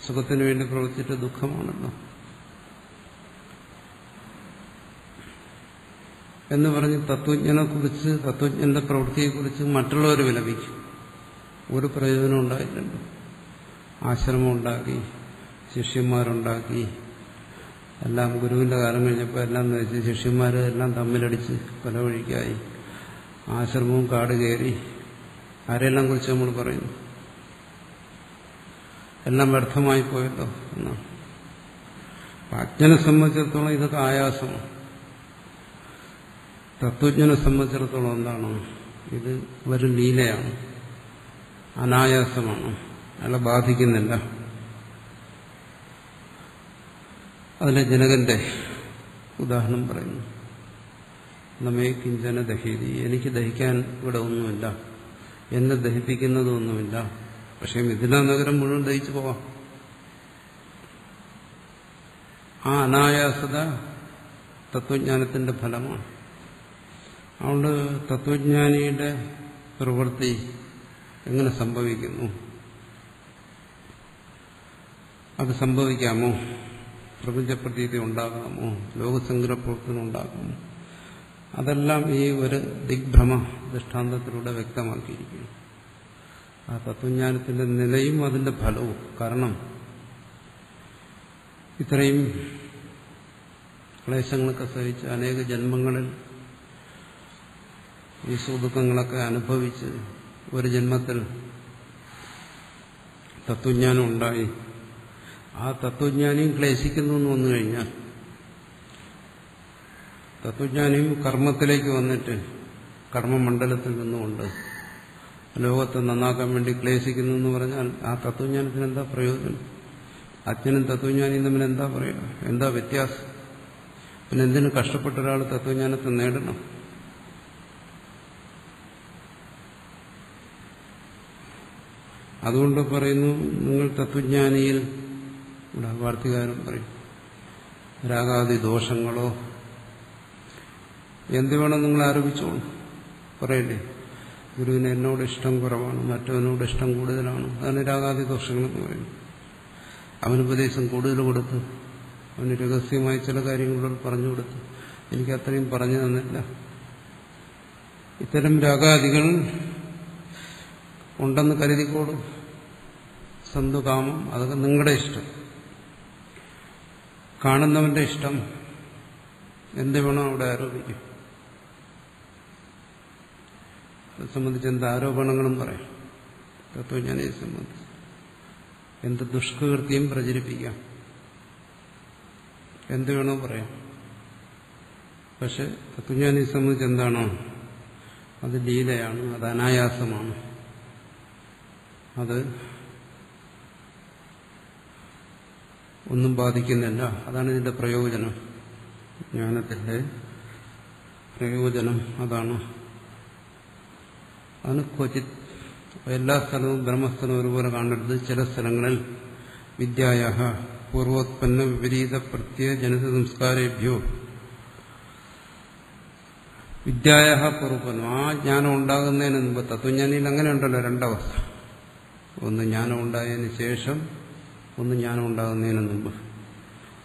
സുഖത്തിനു വേണ്ടി പ്രവർത്തിച്ചിട്ട് ദുഃഖമാണല്ലോ എന്ന് പറഞ്ഞ് തത്വജ്ഞനെക്കുറിച്ച്, തത്വജ്ഞന്റെ പ്രവൃത്തിയെക്കുറിച്ച് മറ്റുള്ളവർ വിലപിക്കും. ഒരു പ്രയോജനം ഉണ്ടായില്ലല്ലോ. ആശ്രമം ഉണ്ടാക്കി, ശിഷ്യന്മാരുണ്ടാക്കി, എല്ലാം ഗുരുവിന്റെ കാലം കഴിഞ്ഞപ്പോൾ എല്ലാം വെച്ച് ശിഷ്യന്മാരെല്ലാം തമ്മിലടിച്ച് പല വഴിക്കായി, ആശ്രമവും കാട് കയറി, ആരെല്ലാം കുറിച്ച് നമ്മൾ പറയുന്നു, എല്ലാം വ്യർത്ഥമായി പോയല്ലോ എന്നാണ്. അജ്ഞനെ സംബന്ധിച്ചിടത്തോളം ഇതൊക്കെ ആയാസമാണ്. തത്വജ്ഞനെ സംബന്ധിച്ചിടത്തോളം എന്താണ്, ഇത് വെറും ലീലയാണ്, അനായാസമാണ്, അയാളെ ബാധിക്കുന്നില്ല. അതിലെ ജനകന്റെ ഉദാഹരണം പറയുന്നു. നമ്മെ കിഞ്ചന ദഹീതി, എനിക്ക് ദഹിക്കാൻ ഇവിടെ ഒന്നുമില്ല, എന്നെ ദഹിപ്പിക്കുന്നതൊന്നുമില്ല, പക്ഷേ മിഥിലാ നഗരം മുഴുവൻ ദഹിച്ചു പോവാം. ആ അനായാസത തത്വജ്ഞാനത്തിന്റെ ഫലമാണ്. അതുകൊണ്ട് തത്വജ്ഞാനിയുടെ പ്രവൃത്തി എങ്ങനെ സംഭവിക്കുന്നു, അത് സംഭവിക്കാമോ, പ്രപഞ്ചപ്രതീതി ഉണ്ടാകാമോ, ലോകസംഗ്രഹ പ്രവർത്തനം ഉണ്ടാകാമോ, അതെല്ലാം ഈ ഒരു ദിഗ്ഭ്രമ ദൃഷ്ടാന്തത്തിലൂടെ വ്യക്തമാക്കിയിരിക്കുന്നു. ആ തത്വജ്ഞാനത്തിന്റെ നിലയും അതിന്റെ ഫലവും. കാരണം ഇത്രയും ക്ലേശങ്ങളൊക്കെ സഹിച്ച് അനേക ജന്മങ്ങളിൽ ഈ സുഖദുഃഖങ്ങളൊക്കെ അനുഭവിച്ച് ഒരു ജന്മത്തിൽ തത്വജ്ഞാനം ഉണ്ടായി. ആ തത്വജ്ഞാനിയും ക്ലേശിക്കുന്നു എന്ന് വന്നു കഴിഞ്ഞാൽ, തത്വജ്ഞാനിയും കർമ്മത്തിലേക്ക് വന്നിട്ട് കർമ്മമണ്ഡലത്തിൽ നിന്നുകൊണ്ട് ലോകത്തെ നന്നാക്കാൻ വേണ്ടി ക്ലേശിക്കുന്നു എന്ന് പറഞ്ഞാൽ ആ തത്വജ്ഞാനത്തിന് എന്താ പ്രയോജനം? അജ്ഞനും തത്വജ്ഞാനിയും തമ്മിൽ എന്താ പറയുക, എന്താ വ്യത്യാസം? പിന്നെ എന്തിനു കഷ്ടപ്പെട്ട ഒരാൾ തത്വജ്ഞാനത്തെ നേടണം? അതുകൊണ്ട് പറയുന്നു, നിങ്ങൾ തത്വജ്ഞാനിയിൽ, ഇവിടെ വാർത്തികാരൻ പറയും, രാഗാദി ദോഷങ്ങളോ എന്ത് വേണം നിങ്ങൾ ആരോപിച്ചോളൂ. പറയല്ലേ, ഗുരുവിന് എന്നോട് ഇഷ്ടം കുറവാണ്, മറ്റവനോട് ഇഷ്ടം കൂടുതലാണ്, അതാണ് രാഗാദി ദോഷങ്ങളെന്ന് പറയുന്നത്. അവനുപദേശം കൂടുതൽ കൊടുത്ത്, അവന് രഹസ്യമായി ചില കാര്യങ്ങളോട് പറഞ്ഞു കൊടുത്ത്, എനിക്ക് അത്രയും പറഞ്ഞു തന്നില്ല. ഇത്തരം രാഗാദികൾ ഉണ്ടെന്ന് കരുതിക്കോളൂ. സന്തുകാമം, അതൊക്കെ നിങ്ങളുടെ ഇഷ്ടം, കാണുന്നവന്റെ ഇഷ്ടം, എന്ത് വേണോ അവിടെ ആരോപിക്കും. അത് സംബന്ധിച്ച് എന്ത് ആരോപണങ്ങളും പറയാം. തത്വജ്ഞാനിയെ സംബന്ധിച്ച് എന്ത് ദുഷ്കൃത്യം പ്രചരിപ്പിക്കാം, എന്ത് വേണോ പറയാം. പക്ഷെ തത്വജ്ഞാനിയെ സംബന്ധിച്ച് എന്താണോ അത് ലീലയാണ്, അത് അനായാസമാണ്, അത് ഒന്നും ബാധിക്കുന്നില്ല. അതാണ് ഇതിന്റെ പ്രയോജനം, ജ്ഞാനത്തിന്റെ പ്രയോജനം അതാണ്. അതിന് ക്വചിത്, എല്ലാ സ്ഥലവും ബ്രഹ്മസ്ഥലം ഒരുപോലെ കാണരുത്. ചില സ്ഥലങ്ങളിൽ വിദ്യായ പൂർവോത്പന്ന വിപരീത പ്രത്യയ ജനിത സംസ്കാരേഭ്യോ, വിദ്യായ പൂർവോത്പന്നം, ആ ജ്ഞാനം ഉണ്ടാകുന്നതിന് മുമ്പ്. തത്വജ്ഞാനിയിൽ അങ്ങനെ ഉണ്ടല്ലോ രണ്ടവസ്ഥ, ഒന്ന് ജ്ഞാനം ഉണ്ടായതിന് ശേഷം, ഒന്ന് ജ്ഞാനം ഉണ്ടാകുന്നതിന് മുമ്പ്.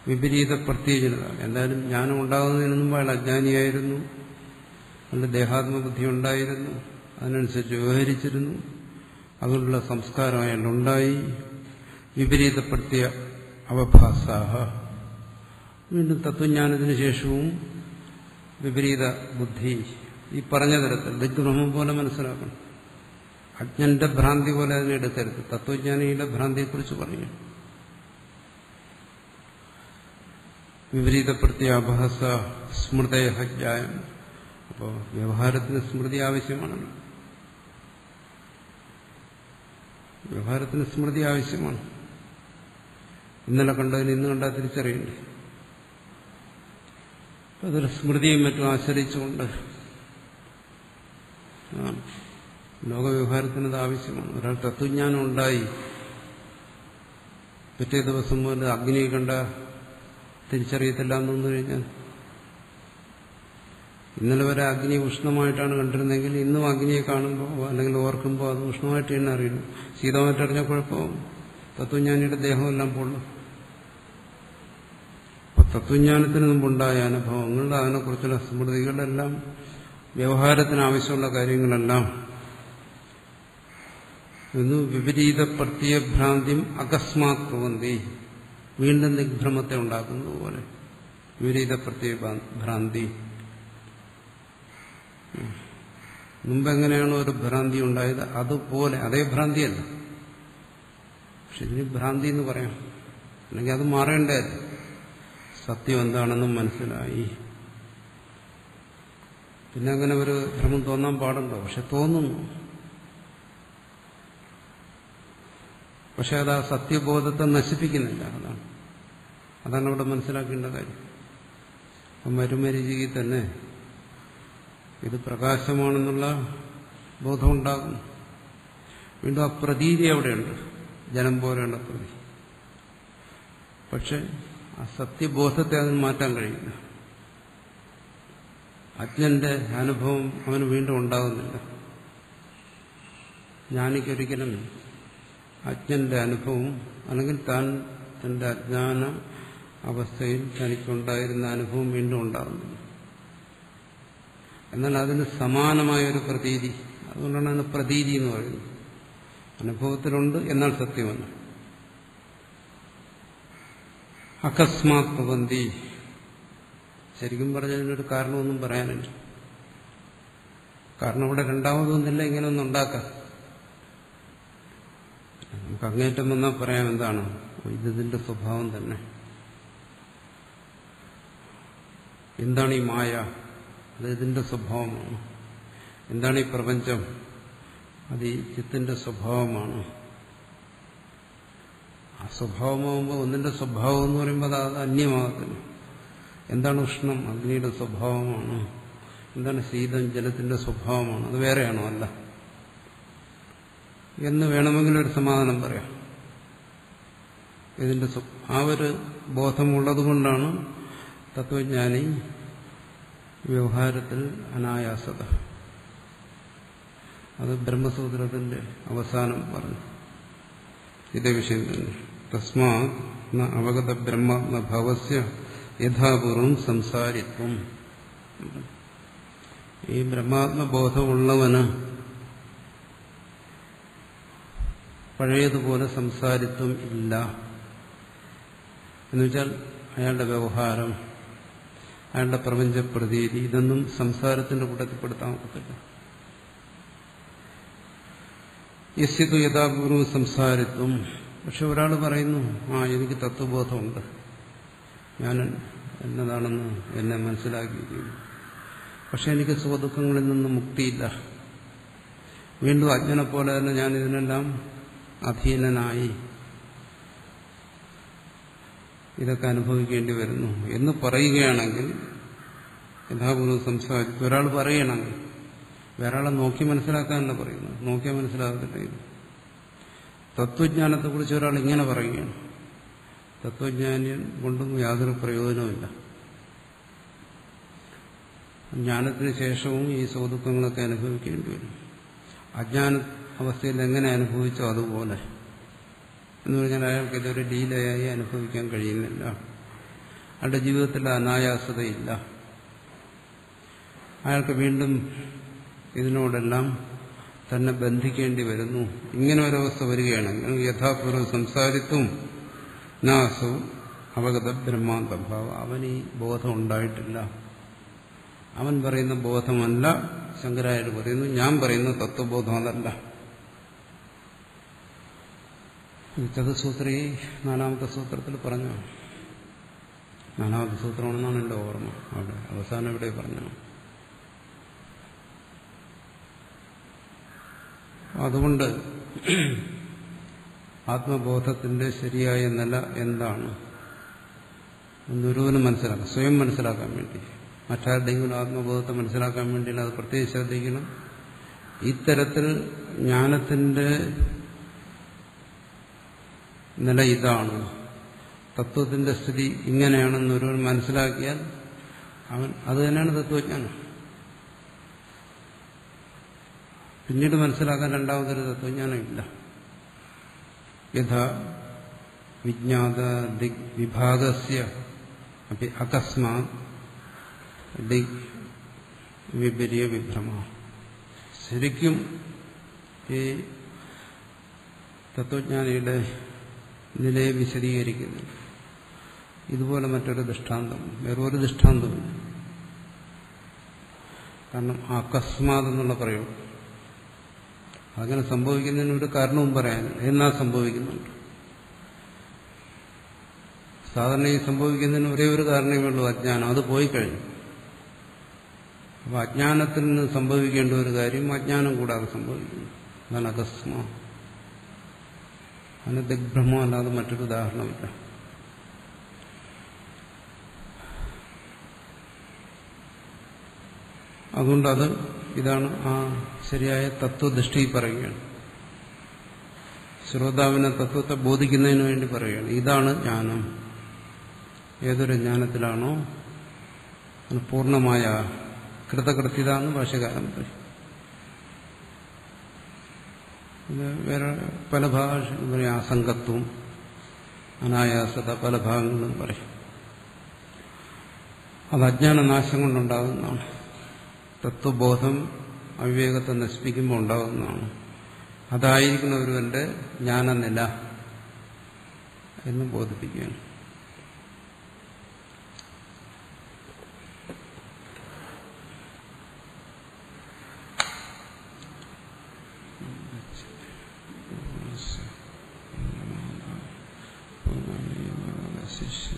വിപരീത പ്രത്യയജനത, എന്തായാലും ജ്ഞാനം ഉണ്ടാകുന്നതിന് മുമ്പ് അയാൾ അജ്ഞാനിയായിരുന്നു, അതിൽ ദേഹാത്മബുദ്ധി ഉണ്ടായിരുന്നു, അതിനനുസരിച്ച് വ്യവഹരിച്ചിരുന്നു, അതുകൊണ്ടുള്ള സംസ്കാരം അയാളുണ്ടായി. വിപരീതപ്പെടുത്തിയ അവഭാസാഹ, വീണ്ടും തത്വജ്ഞാനത്തിന് ശേഷവും വിപരീത ബുദ്ധി. ഈ പറഞ്ഞ തരത്തിൽ ദിഗ്ഭ്രമം പോലെ മനസ്സിലാക്കണം. അജ്ഞന്റെ ഭ്രാന്തി പോലെ അതിനെ എടുക്കരുത്. തത്വജ്ഞാനിയുടെ ഭ്രാന്തിയെക്കുറിച്ച് പറയും. വിപരീതപ്പെടുത്തിയ അഭഹസ സ്മൃതയഹജ്ഞായം. അപ്പോൾ വ്യവഹാരത്തിന് സ്മൃതി ആവശ്യമാണല്ലോ. വ്യവഹാരത്തിന് സ്മൃതി ആവശ്യമാണ്. ഇന്നലെ കണ്ടതിന് ഇന്ന് കണ്ടാൽ തിരിച്ചറിയണ്ടേ? അതൊരു സ്മൃതിയും മറ്റും ആശ്രയിച്ചുകൊണ്ട് ലോകവ്യവഹാരത്തിനത് ആവശ്യമാണ്. ഒരാൾ തത്വജ്ഞാനം ഉണ്ടായി പിറ്റേ ദിവസം മുതൽ അഗ്നിയെ കണ്ട തിരിച്ചറിയത്തില്ല എന്ന് വന്നു കഴിഞ്ഞാൽ, ഇന്നലെ വരെ അഗ്നി ഉഷ്ണമായിട്ടാണ് കണ്ടിരുന്നെങ്കിൽ ഇന്നും അഗ്നിയെ കാണുമ്പോൾ അല്ലെങ്കിൽ ഓർക്കുമ്പോൾ അത് ഉഷ്ണമായിട്ട് തന്നെ അറിയുന്നു. ശീതമായിട്ടറിഞ്ഞ കുഴപ്പവും തത്വജ്ഞാനിയുടെ ദേഹമെല്ലാം പൊള്ളും. അപ്പൊ തത്വജ്ഞാനത്തിന് മുമ്പുണ്ടായ അനുഭവങ്ങൾ, അതിനെക്കുറിച്ചുള്ള സ്മൃതികളെല്ലാം, വ്യവഹാരത്തിന് ആവശ്യമുള്ള കാര്യങ്ങളെല്ലാം ഇന്ന് വിപരീതപ്പെടുത്തിയ ഭ്രാന്തിയും അകസ്മാത് ഭവന്തി, വീണ്ടും ദിഗ്ഭ്രമത്തെ ഉണ്ടാക്കുന്നത് പോലെ വിപരീതപ്പെടുത്തിയ ഭ്രാന്തി. മുമ്പെങ്ങനെയാണോ ഒരു ഭ്രാന്തി ഉണ്ടായത് അതുപോലെ, അതേ ഭ്രാന്തിയല്ല, പക്ഷെ ഇതിന് ഭ്രാന്തി എന്ന് പറയാം. അല്ലെങ്കിൽ അത് മാറേണ്ടത്. സത്യം എന്താണെന്നും മനസ്സിലായി. പിന്നെ അങ്ങനെ ഒരു ഭ്രമം തോന്നാൻ പാടുണ്ടോ? പക്ഷെ തോന്നുന്നു. പക്ഷെ അത് ആ സത്യബോധത്തെ നശിപ്പിക്കുന്നില്ല. അതാണ് അവിടെ മനസ്സിലാക്കേണ്ട കാര്യം. അപ്പം മരുമരീചികയിൽ തന്നെ ഇത് പ്രകാശമാണെന്നുള്ള ബോധമുണ്ടാകും. വീണ്ടും ആ പ്രതീതി അവിടെയുണ്ട്, ജലം പോലെയുള്ള പ്രതീതി. പക്ഷെ ആ സത്യബോധത്തെ അതിന് മാറ്റാൻ കഴിയില്ല. അജ്ഞന്റെ അനുഭവം അവന് വീണ്ടും ഉണ്ടാകുന്നില്ല. ജ്ഞാനിക്കൊരിക്കലും അജ്ഞന്റെ അനുഭവം, അല്ലെങ്കിൽ താൻ തന്റെ അജ്ഞാന അവസ്ഥയിൽ തനിക്കുണ്ടായിരുന്ന അനുഭവം വീണ്ടും ഉണ്ടാകുന്നില്ല. എന്നാൽ അതിന് സമാനമായൊരു പ്രതീതി, അതുകൊണ്ടാണ് അതിന് പ്രതീതി എന്ന് പറയുന്നത്. അനുഭവത്തിലുണ്ട്, എന്നാൽ സത്യമല്ല. അകസ്മാത് ഭവന്തി. ശരിക്കും പറഞ്ഞതിനൊരു കാരണമൊന്നും പറയാനില്ല. കാരണം ഇവിടെ രണ്ടാമതൊന്നില്ല ഇങ്ങനെ ഒന്നും ഉണ്ടാക്കാം. നമുക്ക് അങ്ങേറ്റം വന്നാൽ പറയാം എന്താണ്, ഇതിന്റെ സ്വഭാവം തന്നെ. എന്താണ് ഈ മായ? അത് ഇതിന്റെ സ്വഭാവമാണ്. എന്താണ് ഈ പ്രപഞ്ചം? അത് ഈ ചിത്തിന്റെ സ്വഭാവമാണ്. ആ സ്വഭാവമാകുമ്പോൾ ഒന്നിന്റെ സ്വഭാവം എന്ന് പറയുമ്പോൾ അത് അന്യമാകത്തില്ല. എന്താണ് ഉഷ്ണം? അഗ്നിയുടെ സ്വഭാവമാണ്. എന്താണ് ശീതം? ജലത്തിന്റെ സ്വഭാവമാണ്. അത് വേറെയാണോ? അല്ല എന്ന് വേണമെങ്കിൽ ഒരു സമാധാനം പറയാം. ഇതിന്റെ ആ ഒരു ബോധമുള്ളതുകൊണ്ടാണ് തത്വജ്ഞാനി വ്യവഹാരത്തിൽ അനായാസത. അത് ബ്രഹ്മസൂത്രത്തിന്റെ അവസാനം പറഞ്ഞു. ഇതേ വിഷയം തന്നെ. തസ്മാത് ന അവഗത ബ്രഹ്മാത്മഭാവസ്യ യഥാപൂർവം സംസാരിത്വം. ഈ ബ്രഹ്മാത്മബോധമുള്ളവന് പഴയതുപോലെ സംസാരിത്വം ഇല്ല. എന്നുവെച്ചാൽ അയാളുടെ വ്യവഹാരം, അയാളുടെ പ്രപഞ്ചപ്രതീതി, ഇതൊന്നും സംസാരത്തിന്റെ കൂട്ടത്തിൽപ്പെടുത്താൻ ഒക്കത്തില്ല. യസ്യതു യഥാപൂർവം സംസാരിത്വം. പക്ഷെ ഒരാൾ പറയുന്നു, എനിക്ക് തത്വബോധമുണ്ട്, ഞാൻ എന്നതാണെന്ന് എന്നെ മനസ്സിലാക്കിയിരിക്കുന്നു, പക്ഷെ എനിക്ക് സുഖദുഃഖങ്ങളിൽ നിന്ന് മുക്തിയില്ല. വീണ്ടും അജ്ഞനെ പോലെ തന്നെ ഞാൻ ഇതിനെല്ലാം അധീനനായി ഇതൊക്കെ അനുഭവിക്കേണ്ടി വരുന്നു എന്ന് പറയുകയാണെങ്കിൽ, യഥാപൂർവം സംസാരിച്ചു ഒരാൾ പറയണമെങ്കിൽ, വേറൊരാളെ നോക്കി മനസ്സിലാക്കാനല്ല പറയുന്നത്, നോക്കിയാൽ മനസ്സിലാകത്തില്ല. തത്വജ്ഞാനത്തെക്കുറിച്ച് ഒരാൾ ഇങ്ങനെ പറയുകയാണ്, തത്വജ്ഞാനിയൻ കൊണ്ടും യാതൊരു പ്രയോജനവുമില്ല. ജ്ഞാനത്തിന് ശേഷവും ഈ സുഖദുഃഖങ്ങളൊക്കെ അനുഭവിക്കേണ്ടി വരും. അജ്ഞാന അവസ്ഥയിൽ എങ്ങനെ അനുഭവിച്ചോ അതുപോലെ എന്ന് പറഞ്ഞാൽ അയാൾക്ക് ഇതൊരു ലീലയായി അനുഭവിക്കാൻ കഴിയുന്നില്ല. അയാളുടെ ജീവിതത്തിൽ അനായാസതയില്ല. അയാൾക്ക് വീണ്ടും ഇതിനോടെല്ലാം തന്നെ ബന്ധിക്കേണ്ടി വരുന്നു. ഇങ്ങനെ ഒരവസ്ഥ വരികയാണെങ്കിൽ യഥാപൂർവ്വം സംസാരിത്വം നാസു അവഗത ബ്രഹ്മാന്തഭാവ, അവൻ ഈ ബോധം ഉണ്ടായിട്ടില്ല. അവൻ പറയുന്ന ബോധമല്ല ശങ്കരാചാര്യർ പറയുന്നു, ഞാൻ പറയുന്ന തത്വബോധം അതല്ല. ചതുസൂത്രി 4ാമത്തെ സൂത്രത്തിൽ പറഞ്ഞു. 4ാമത്തെ സൂത്രമാണെന്നാണ് എൻ്റെ ഓർമ്മ. അവിടെ അവസാനം ഇവിടെ പറഞ്ഞു. അതുകൊണ്ട് ആത്മബോധത്തിന്റെ ശരിയായ നില എന്താണ് എന്നൊരുവനും മനസ്സിലാക്കാം, സ്വയം മനസ്സിലാക്കാൻ വേണ്ടി. മറ്റാരുടെയെങ്കിലും ആത്മബോധത്തെ മനസ്സിലാക്കാൻ വേണ്ടിയില്ല, അത് പ്രത്യേകിച്ച് ശ്രദ്ധിക്കണം. ഇത്തരത്തിൽ ജ്ഞാനത്തിന്റെ നില ഇതാണ്, തത്വത്തിന്റെ സ്ഥിതി ഇങ്ങനെയാണെന്നൊരുവൻ മനസ്സിലാക്കിയാൽ അവൻ അത് തന്നെയാണ് തത്വജ്ഞാനം. പിന്നീട് മനസ്സിലാക്കാൻ രണ്ടാമതൊരു തത്വജ്ഞാനം ഇല്ല. യഥാ വിജ്ഞാത ദിഗ് വിഭാഗസ്യ അകസ്മാത് ദിഗ് വിപര്യ വിഭ്രമ. ശരിക്കും ഈ തത്വജ്ഞാനിയുടെ നിലയെ വിശദീകരിക്കുന്നു. ഇതുപോലെ മറ്റൊരു ദൃഷ്ടാന്തം, വേറൊരു ദൃഷ്ടാന്തമില്ല. കാരണം അകസ്മാത് എന്നുള്ള പ്രയോഗം അങ്ങനെ സംഭവിക്കുന്നതിന് ഒരു കാരണവും പറയാനില്ല. എന്നാ സംഭവിക്കുന്നുണ്ട്. സാധാരണ ഈ സംഭവിക്കുന്നതിന് ഒരേ ഒരു കാരണമേ ഉള്ളൂ, അജ്ഞാനം. അത് പോയി കഴിഞ്ഞു. അപ്പൊ അജ്ഞാനത്തിൽ നിന്ന് സംഭവിക്കേണ്ട ഒരു കാര്യം അജ്ഞാനം കൂടാതെ സംഭവിക്കുന്നു. അതാണ് അകസ്മ. അതിന് ദിഗ്ഭ്രമം അല്ലാതെ മറ്റൊരു ഉദാഹരണമില്ല. അതുകൊണ്ട് ഇതാണ് ആ ശരിയായ തത്വദൃഷ്ടി പറയുകയാണ്. ശ്രോതാവിനെ തത്വത്തെ ബോധിക്കുന്നതിന് വേണ്ടി പറയുകയാണ്. ഇതാണ് ജ്ഞാനം. ഏതൊരു ജ്ഞാനത്തിലാണോ പൂർണ്ണമായ കൃതകൃത്യത എന്ന് ഭാഷ്യകാരൻ പറയും. ഇത് വേറെ പല ഭാഷ പറയും. ആസംഗത്വം, അനായാസത, പല ഭാഗങ്ങളും പറയും. അത് അജ്ഞാനനാശം കൊണ്ടുണ്ടാകുന്നതാണ്. തത്വബോധം അവിവേകത്തെ നശിപ്പിക്കുമ്പോൾ ഉണ്ടാകുന്നതാണ്. അതായിരിക്കുന്ന ഒരുവന്റെ ജ്ഞാനനില എന്ന് ബോധിപ്പിക്കുകയാണ്. ശിഷ്യ